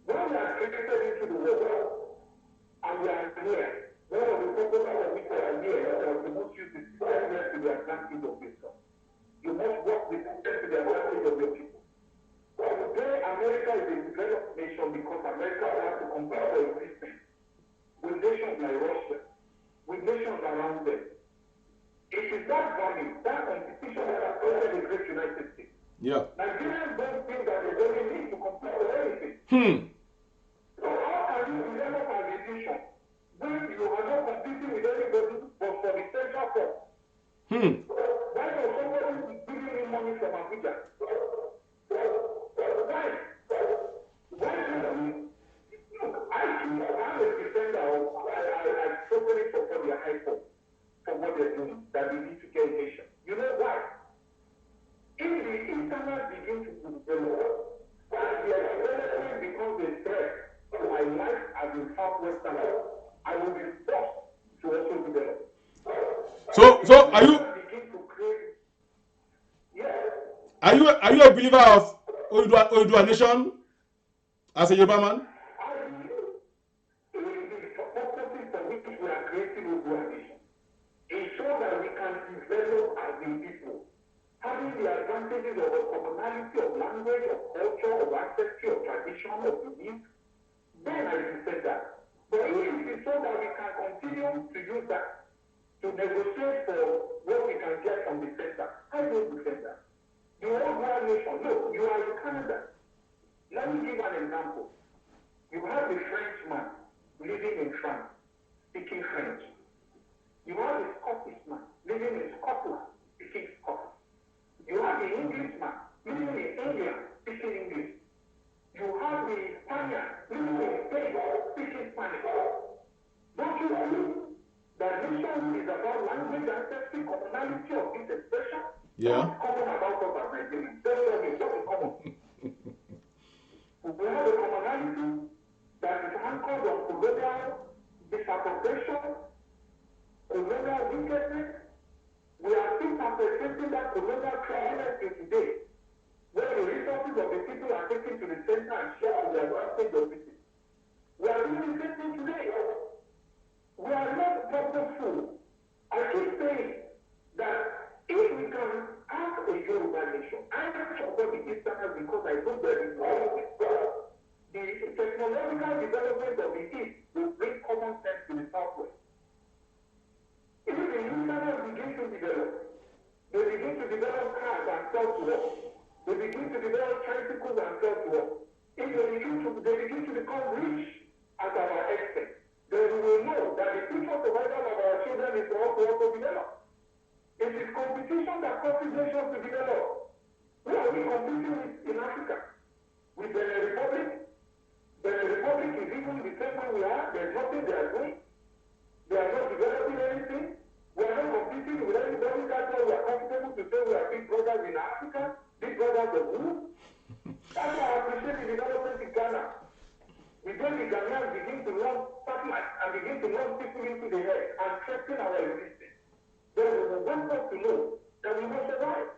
when we are created into the world and we are here, one of the purposes of which we are here is that we must use the system to the advantage of wisdom. You must work the system to the advantage of your people. Today, America is a developed nation because America has to compete for existence with nations like Russia, with nations around them. It is that value, that competition that has created the great United States. Yeah. Nigerians don't think that they don't need to compete for anything. So how can you develop as a nation when you are not competing with anybody but for the central force? Why does somebody be giving me money from Abuja? Why? Why should we? Look, I'm a defender of, I totally support the high court for what they're doing, that they need to get nation. You know why? If the internet begins to develop, and their development becomes a threat to my life as a Southwesterner, I will be forced to also develop. So are you? Are you a believer of Odua Nation as a Yoruba man? The purposes for which we are creating Odua Nation is so that we can develop as a people, having the advantages of a commonality of language, of culture, of ancestry, of tradition, of belief. Then I defend that. But if it is so that we can continue to use that to negotiate for what we can get from the center, I don't defend that. The Odua Nation, look, you are in Canada. Let me give an example. You have a Frenchman living in France, speaking French. You have a Scottish man living in Scotland, speaking Scottish. You have the Englishman living in England, speaking English. You have the Spaniard living in Spain, speaking Spanish. Don't you see that nation is about language, ancestry, commonality of this expression? Yeah. What's common about us as Nigerians? Tell me what is common. We have a commonality that is anchored on colonial disaffection, colonial wickedness. We are still perpetrating that colonial craziness till today, where the resources of the people are taken to the center and shared to the advantage of the people. We are doing the same thing today. We are not purposeful. I keep saying that if we can have a Yoruba nation, I support the Easterners because I know that the technological development of the East will bring common sense to the Southwest. If the Easterners begin to develop, they begin to develop cars and sell to us. They begin to develop tricycles and sell to us. If they begin to become rich at our expense, then we will know that the future survival of our children is for us to also develop. It is competition that causes nations to develop. Who are we competing with in Africa? With Benin Republic? Benin Republic is even the same way we are. There's nothing they are doing. They are not developing anything. We are not competing with anybody. That's why we are comfortable to say we are big brothers in Africa, big brothers of who? That's why I appreciate the development in Ghana. We then the Ghanaians begin to launch satellites and begin to launch people into the air and threaten our existence. Then we will want us to know that we must survive.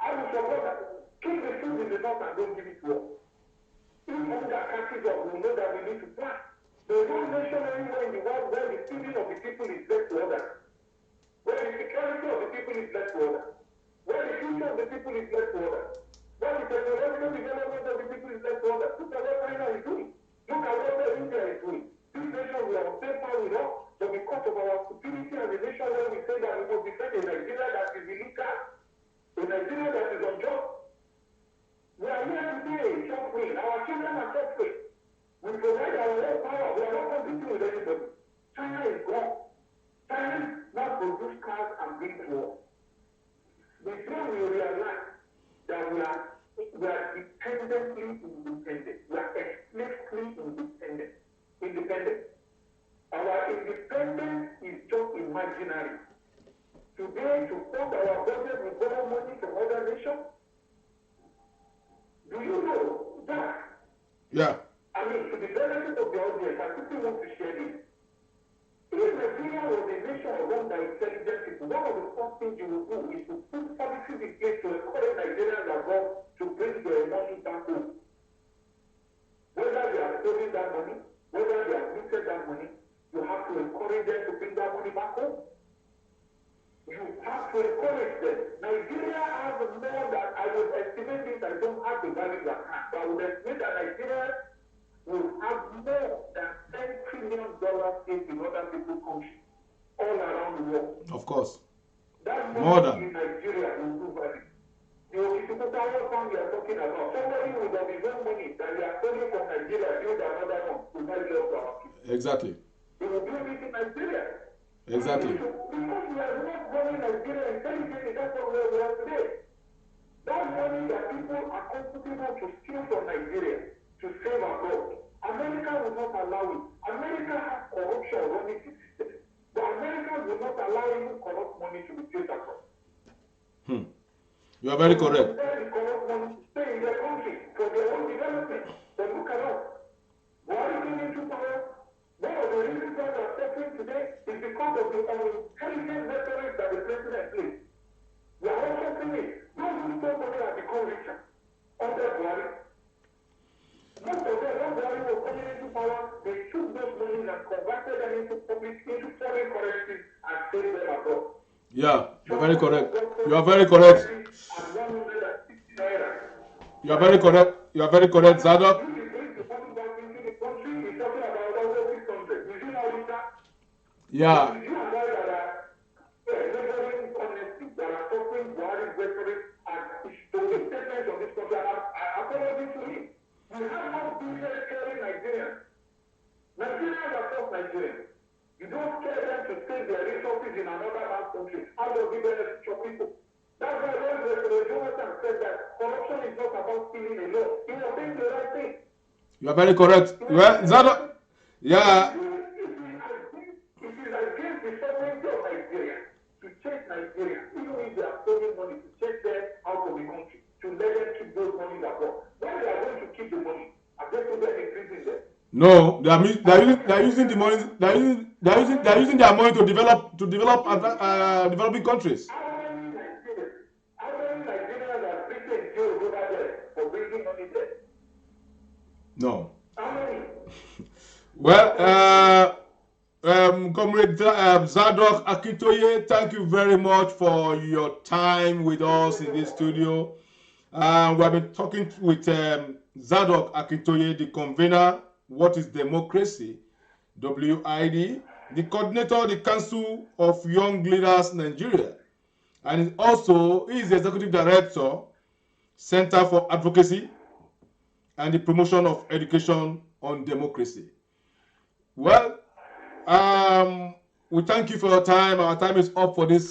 I will support that. Keep the food in the north and don't give it to us. If hunger catches up, we will know that we need to plant. There is no nation anywhere in the world where the feeding of the people is left to others. Where the security of the people is left to others. Where the future of the people is left to others. Where the technological development of the people is left to others. Look at what China is doing. Look at what India is doing. This nation we are on paper with us, but because of our stupidity as a nation where we say that we must defend a Nigeria that is illegal, a Nigeria that is unjust. We are here today suffering. Our children are suffering. We provide our own power. We are not competing with anybody. China is gone. China now produce cars and bring to us. Before we realize that we are dependently independent. We are exclusively independent. Our independence is just imaginary. Today, to fund our budget, we borrow money from other nations. Do you know that? Yeah. I mean, to the benefit of the audience, I quickly want to share this. If Nigeria was a nation run by intelligent people, one of the first things you will do is to put policies in place to encourage Nigerians abroad to bring their money back home. Whether they are stolen that money, whether they have looted that money, you have to encourage them to bring that money back home. You have to encourage them. Nigeria has more than, I would estimate this, I don't have the value at hand, but I would estimate that Nigeria will have more than $10 trillion in other people's countries all around the world. Of course. That More money than. in Nigeria will do value. If you put our fund you are talking about, somebody with his own money that they are stealing from Nigeria, build another one to help our people. Exactly. They will build it in Nigeria. Exactly. Because we are not running Nigeria intelligently, that's what we are today. That money that people are comfortable to steal from Nigeria to save abroad, America will not allow it. America has corruption running its system, but America will not allow even corrupt money to be paid abroad. You are very correct. The corrupt money to stay in their country for their own development. But look at us. Why came into power? One of the reasons why we are suffering today is because of the unintelligent rhetoric that the president plays. We are also saying those who stole money have become richer under Buhari. Most of them, when Buhari was coming into power, they took those money and converted them into foreign currencies and saved them abroad. Yeah, you are very correct. You are very correct. You are very correct. You are very correct, Zadok. Yeah. You don't care them to save their resources in another man's country. How does it benefit your people? That's why when Jonathan said that corruption is not about stealing alone. He was saying the right thing. You are very correct. Well, Zadok. Yeah. It is against the sovereignty of Nigeria to chase Nigeria, even if they are stealing money, to chase them out of the country, to let them keep those money abroad. When they are going to keep the money, are they going to increase them? No, they are using the money. They are using their money to develop developing countries. How many Nigerians are Britain jailed over there for bringing money there? No. How many? Well, Comrade Zadok Akintoye, thank you very much for your time with us in this studio. We have been talking with Zadok Akintoye, the convener, What is Democracy, WID, the coordinator of the Council of Young Leaders Nigeria, and he is the executive director, Center for Advocacy and the Promotion of Education on Democracy. Well, we thank you for your time. Our time is up for this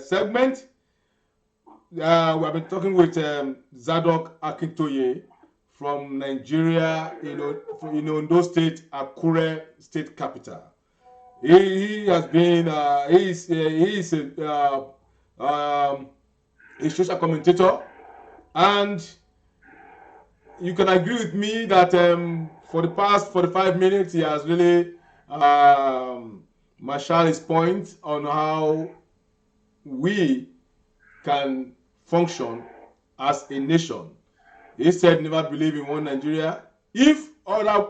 segment. We have been talking with Zadok Akintoye from Nigeria, in Ondo State, Akure State Capital. He has been he is a social commentator, and you can agree with me that for the past 45 minutes he has really marshaled his point on how we can function as a nation. He said never believe in one Nigeria. If other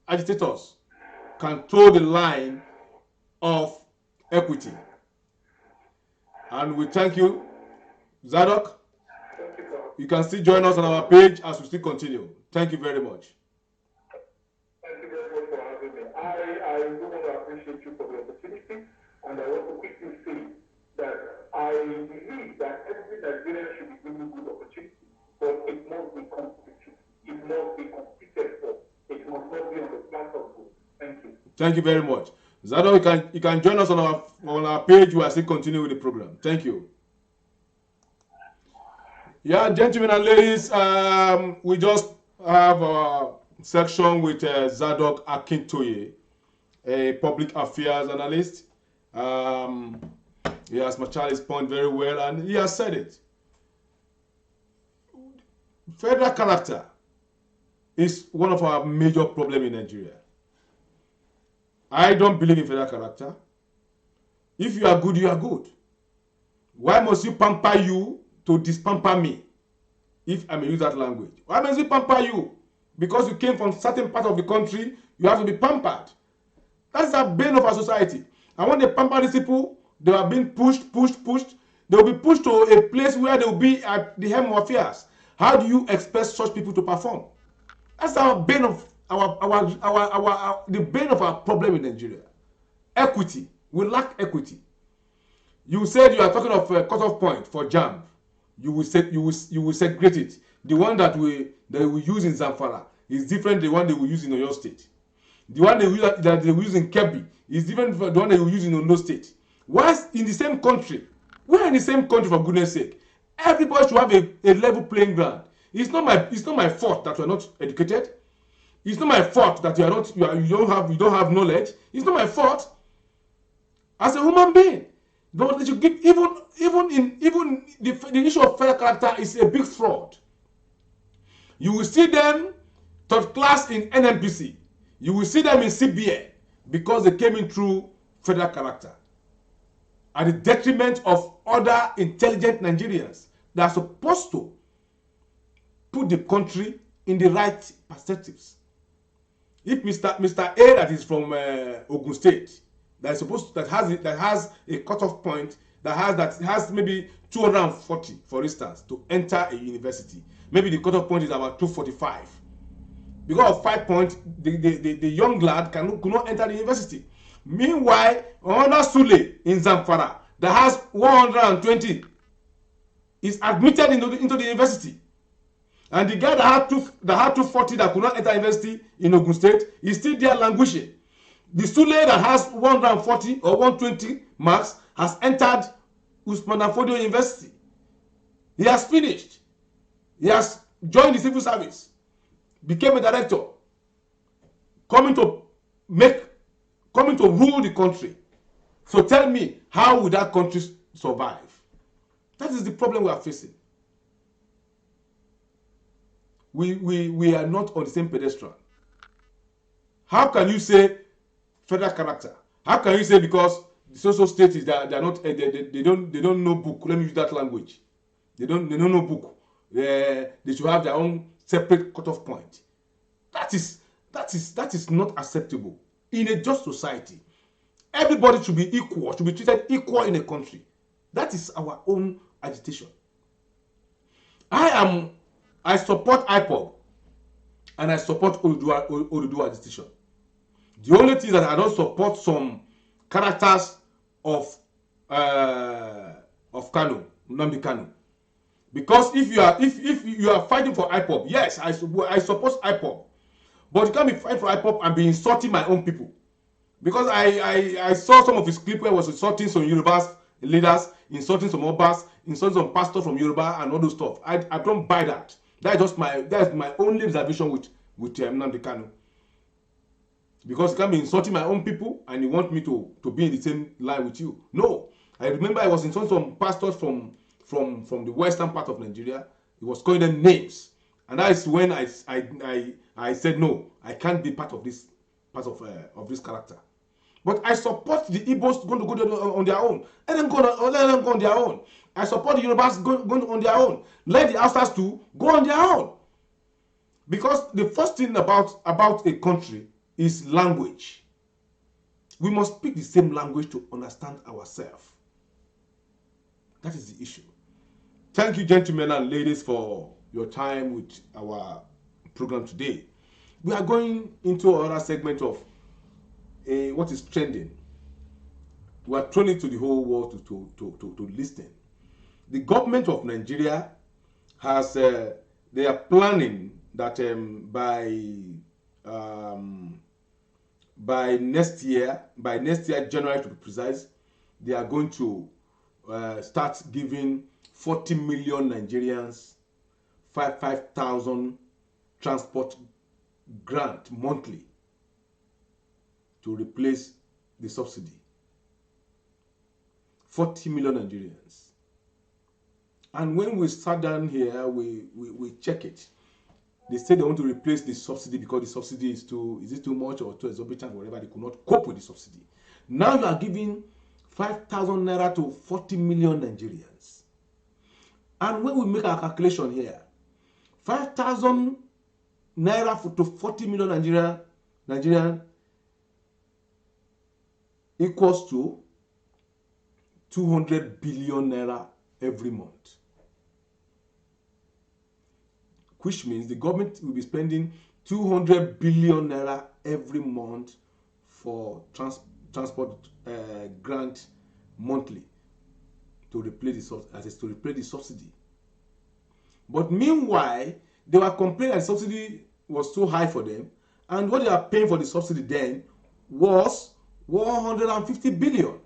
agitators can toe the line of equity. And we thank you, Zadok. You can still join us on our page as we still continue. Thank you very much. Thank you very much for having me. I do want to appreciate you for the opportunity, and I want to quickly say that I believe that every Nigerian should be given good opportunity, but it must be competitive. It must be competed for. It must not be on the platform. Thank you. Thank you very much. Zadok, you can join us on our page. We are still continuing with the program. Thank you. Yeah, gentlemen and ladies, we just have a section with Zadok Akintoye, a public affairs analyst. He has marshaled his point very well, and he has said it. Federal character is one of our major problems in Nigeria. I don't believe in federal character. If you are good, you are good. Why must you pamper you to dispamper me? If I may use that language. Why must you pamper you? Because you came from certain part of the country, you have to be pampered. That's the bane of our society. And when they pamper these people, they are being pushed. They will be pushed to a place where they will be at the helm of affairs. How do you expect such people to perform? That's our bane of the bane of our problem in Nigeria. Equity. We lack equity. You said you are talking of a cutoff point for JAMB. You will segregate it. The one that we use in Zamfara is different than the one they will use in Oyo State. The one they will use in Kebbi is different from the one they will use in Ondo State. Whilst in the same country, we're in the same country for goodness sake. Everybody should have a level playing ground. It's not my fault that we're not educated. It's not my fault that you don't have knowledge. It's not my fault. As a human being, but they should give even the issue of federal character is a big fraud. You will see them third class in NNPC. You will see them in CBN because they came in through federal character at the detriment of other intelligent Nigerians that are supposed to put the country in the right perspectives. If Mr. A that is from Ogun State that has a cutoff point that has maybe 240, for instance, to enter a university, maybe the cutoff point is about 245. Because of 5 points, the young lad could not enter the university. Meanwhile, another Sule in Zamfara that has 120 is admitted into the university. And the guy that had 240 that could not enter university in Ogun State is still there languishing. The Sule that has 140 or 120 marks has entered Usman Danfodio University. He has finished. He has joined the civil service, became a director, coming to rule the country. So tell me, how will that country survive? That is the problem we are facing. We are not on the same pedestal. How can you say federal character? How can you say because the social state is that they are not they don't know book? Let me use that language. They don't know book. They should have their own separate cutoff point. That is not acceptable in a just society. Everybody should be equal, should be treated equal in a country. That is our own agitation. I support IPOB and I support Oduduwa agitation. The only thing that I don't support some characters of Kanu, Nnamdi Kanu. Because if you are fighting for IPOB, yes, I support IPOB. But you can't be fighting for IPOB and be insulting my own people. Because I saw some of his clips where he was insulting some Yoruba leaders, insulting some Obas, insulting some pastors from Yoruba and all those stuff. I don't buy that. That's my only observation with Nnamdi Kanu. Because he can't be insulting my own people and he wants me to be in the same line with you. No. I remember I was insulting some pastors from the western part of Nigeria. He was calling them names. And that is when I said no, I can't be part of this character. But I support the Igbos going to go on their own. Let them go on their own. I support the Yorubas going on their own. Let the Hausas too go on their own. Because the first thing about a country is language. We must speak the same language to understand ourselves. That is the issue. Thank you, gentlemen and ladies, for your time with our program today. We are going into another segment of what is trending. We are turning to the whole world to listen. The government of Nigeria has they are planning that by next year, January to be precise, they are going to start giving 40 million Nigerians 5,000 transport grant monthly to replace the subsidy. 40 million Nigerians. And when we sat down here, we check it. They say they want to replace the subsidy because the subsidy is it too much or too exorbitant, whatever. They could not cope with the subsidy. Now you are giving 5,000 naira to 40 million Nigerians. And when we make our calculation here, 5,000 naira to 40 million Nigerian equals to 200 billion naira every month. Which means the government will be spending 200 billion naira every month for transport grant monthly to replace the subsidy. But meanwhile, they were complaining that the subsidy was too high for them, and what they are paying for the subsidy then was 150 billion.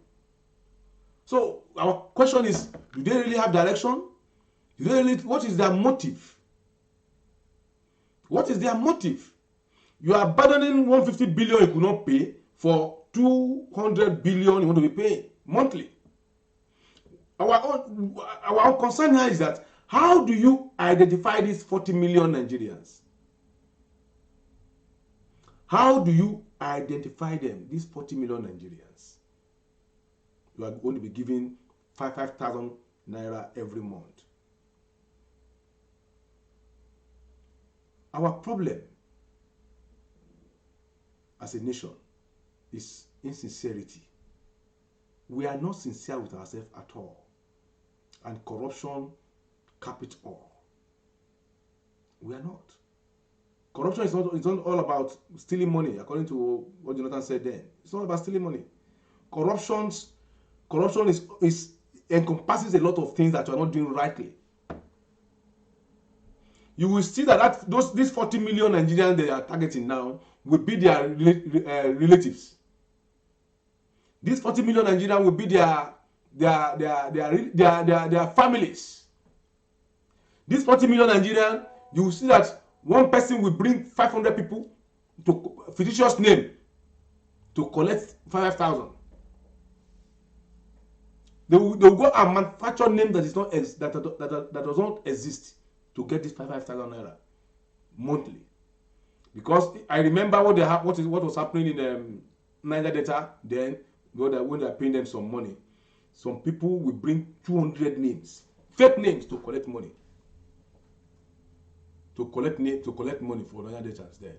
So our question is, do they really have direction? What is their motive? What is their motive? You are abandoning 150 billion you could not pay for 200 billion you want to be paying monthly. Our own concern here is that how do you identify these 40 million Nigerians? How do you identify them, these 40 million Nigerians? You are going to be giving 5,000 naira every month. Our problem as a nation is insincerity. We are not sincere with ourselves at all. And corruption cap it all. We are not. Corruption is not all about stealing money, according to what Jonathan said then. It's not about stealing money. Corruption is encompasses a lot of things that you are not doing rightly. You will see that these 40 million Nigerians they are targeting now will be their relatives. These 40 million Nigerians will be their families. These 40 million Nigerians, you will see that one person will bring 500 people to fictitious name to collect 5,000. They will go and manufacture name that is not that does not exist to get this 5,000 naira monthly. Because I remember what was happening in Niger Delta then, when they are paying them some money. Some people will bring 200 names, fake names, to collect money. To collect money for Niger Deltas then.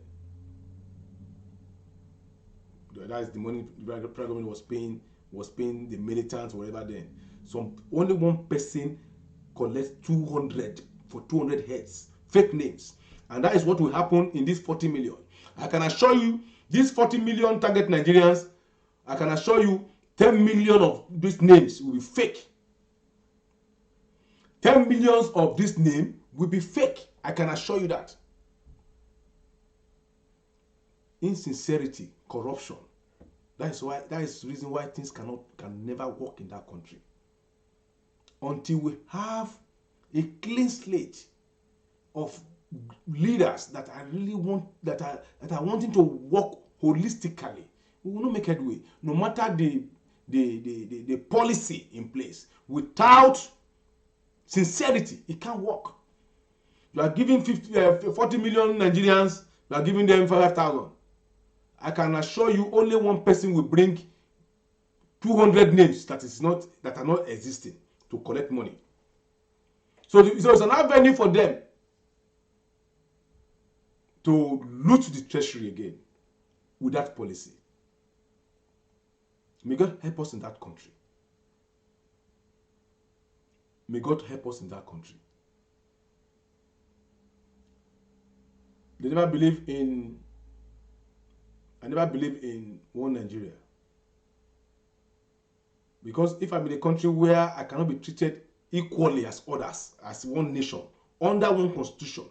That is the money the federal government was paying the militants or whatever then. Only one person collects 200 for 200 heads, fake names. And that is what will happen in this 40 million. I can assure you, these 40 million target Nigerians, I can assure you 10 million of these names will be fake. 10 millions of this name will be fake. I can assure you that. Insincerity, corruption. That is the reason why things can never work in that country. Until we have a clean slate of leaders that are wanting to work holistically, we will not make headway. No matter the policy in place, without sincerity, it can't work. You are giving 40 million Nigerians, you are giving them 5,000. I can assure you, only one person will bring 200 names that are not existing to collect money. So it's an avenue for them to loot the treasury again with that policy. May God help us in that country. May God help us in that country. I never believe in one Nigeria. Because if I'm in a country where I cannot be treated equally as others, as one nation, under one constitution,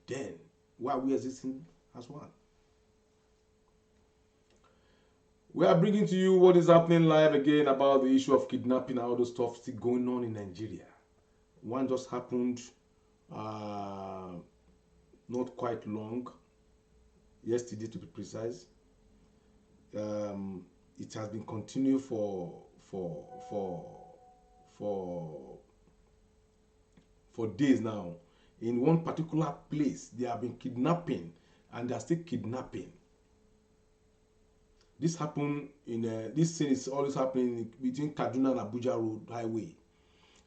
then why are we existing as one? We are bringing to you what is happening live again about the issue of kidnapping and all those stuff still going on in Nigeria. One just happened not quite long, yesterday to be precise. It has been continued for days now. In one particular place, they have been kidnapping, and they are still kidnapping. This happened in this thing is always happening between Kaduna and Abuja Road Highway.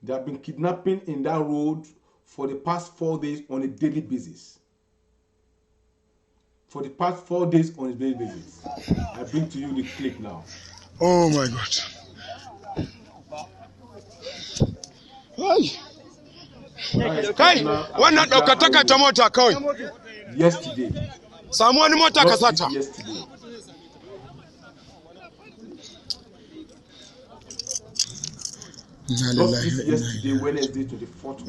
They have been kidnapping in that road for the past 4 days on a daily basis. For the past 4 days on a daily basis. I bring to you the clip now. Oh my God. Kai, wannan ɗaukataka ta mota kawai. Yesterday. Samu wani mota ka sata. Yesterday. Just yesterday, Wednesday, 24th of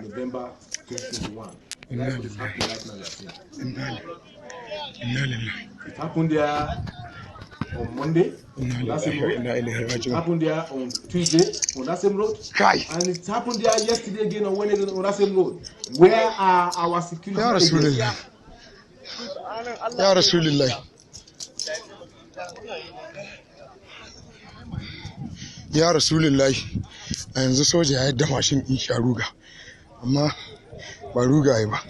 November 2021. That's what is happening right now. It happened there on Monday on that same road. It happened there on Tuesday on that same road. And it happened there yesterday again on Wednesday on that same road. Where are our security agents? Ya Rasulullah. Ya Rasulullah. A yanzu soja ya yadda mashin in sha ruga. Amma ba ruga ba.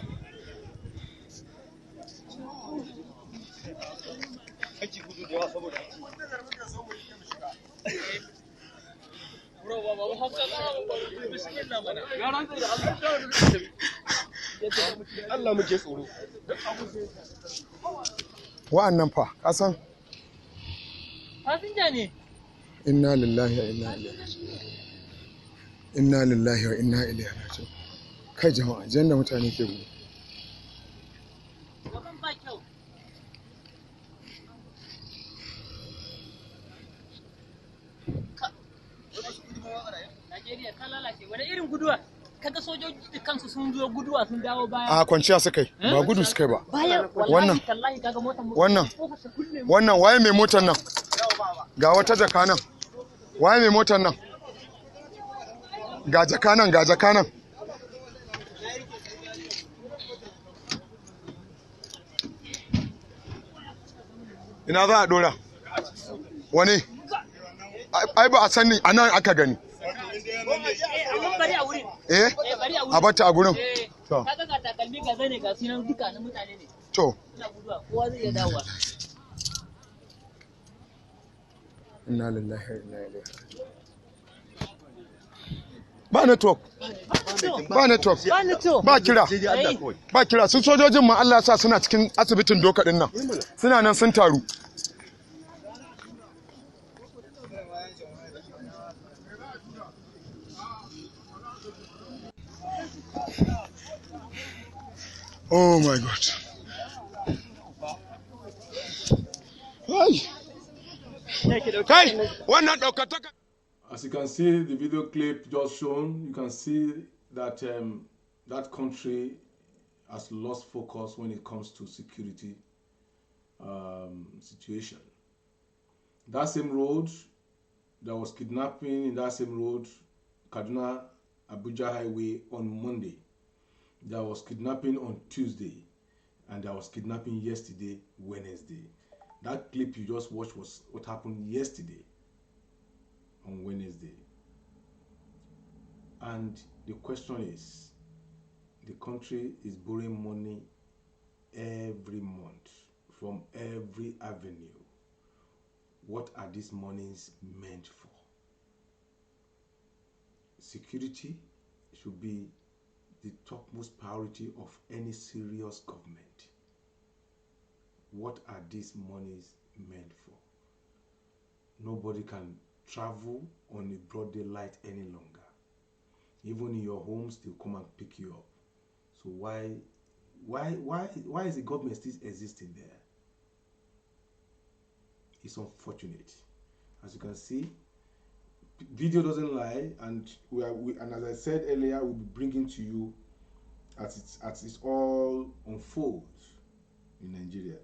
Allah muke tsoro. Wa'annan fa, ka san? Fasinja ne. Inna lillahi wa inna ilaihi raji'un. Inna lillahi wa inna ilaihi raji'un. Kai jama'a, jan da mutane ke gudu. Gaban ba kyau. Najeriya ta lalace. Wani irin guduwa? Kaga sojoji da kansu sun zo guduwa sun dawo baya. A kwanciya suka yi, ba gudu suka yi ba. Wallahi tallahi kaga motar wannan waye mai motar nan? Ga wata jaka nan. Waye mai motar nan? Ga jaka nan, ga jaka nan. Ina za a dora? Wani? Ai ba a sani a nan aka gani. Eh? A bata a gurin? To. Kaga ga takalmi ga zane ga sunan duka na mutane ne. To. Ina guduwa kowa zai iya dawowa. Inna lillahi wa inna ilaihi. Ba network. Ba network. Ba kira. Ba kira. Sun sojojin ma Allah ya sa suna cikin asibitin doka din nan. Suna nan sun taru. Oh my God. Kai, wannan ɗaukataka. As you can see, the video clip just shown, you can see that that country has lost focus when it comes to security situation. That same road, there was kidnapping in that same road, Kaduna Abuja Highway on Monday. There was kidnapping on Tuesday, and there was kidnapping yesterday, Wednesday. That clip you just watched was what happened yesterday on Wednesday. And the question is, the country is borrowing money every month from every avenue. What are these monies meant for? Security should be the topmost priority of any serious government. What are these monies meant for? Nobody can travel on a broad daylight any longer. Even in your homes, they'll come and pick you up. So why is the government still existing there? It's unfortunate. As you can see, video doesn't lie, and and as I said earlier, we'll be bringing to you as it's all unfolds in Nigeria.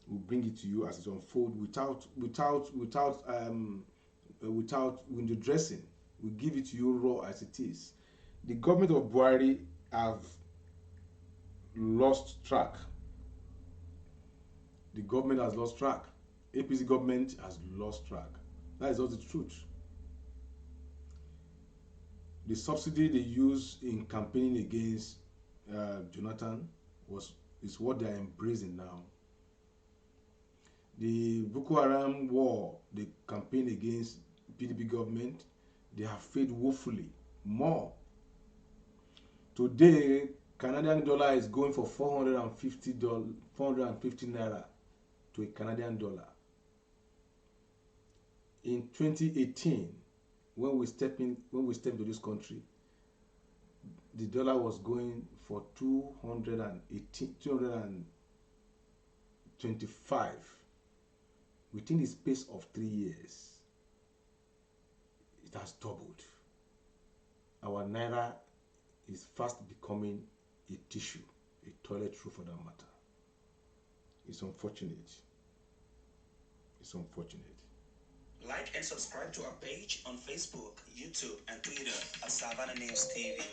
We'll bring it to you as it unfolds without window dressing. We give it to you raw as it is. The government of Buhari have lost track. The government has lost track. APC government has lost track. That is just the truth. The subsidy they use in campaigning against Jonathan is what they are embracing now. The Boko Haram war, the campaign against PDP government, they have failed woefully. More. Today, Canadian dollar is going for $450 naira to a Canadian dollar. In 2018, when we stepped into this country, the dollar was going for 225. Within the space of 3 years, it has doubled. Our naira is fast becoming a tissue, a toilet roll for that matter. It's unfortunate. It's unfortunate. Like and subscribe to our page on Facebook, YouTube, and Twitter at Savannah News TV.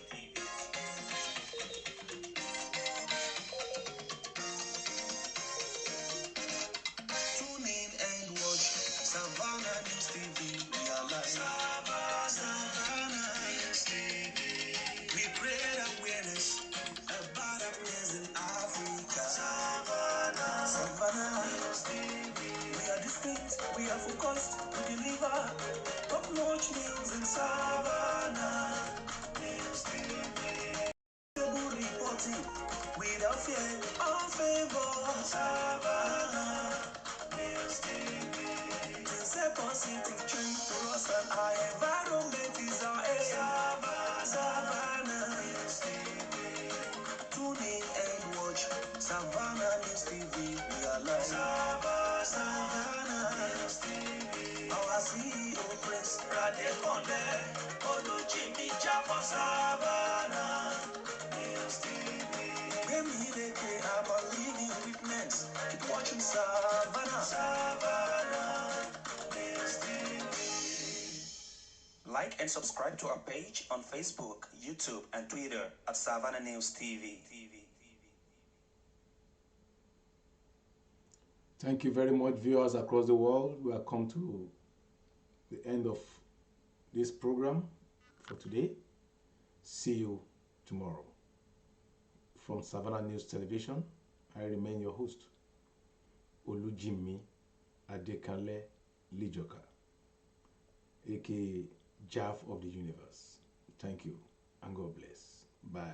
Tune in and watch Savannah News TV. We are live. Savannah News TV. We create awareness about happiness in Africa. Savannah News TV. We are distinct, we are focused, we deliver top-notch news in Savannah News TV. Equitable reporting without fear or favor. Savannah News TV. It's a positive change for us and our environment is our aim. Savannah News TV. Tune in and watch Savannah News TV. We are live. Savannah News TV. Our CEO Prince Radekonde Oluchimi Chapa. Savannah News TV. Remileke, I'm a living witness. Keep watching Savannah News TV. Like and subscribe to our page on Facebook, YouTube, and Twitter at Savannah News TV. Thank you very much, viewers across the world. We have come to the end of this program for today. See you tomorrow. From Savannah News Television, I remain your host, Olujimi Adekanle Lijoka, aka Jav of the Universe. Thank you and God bless. Bye.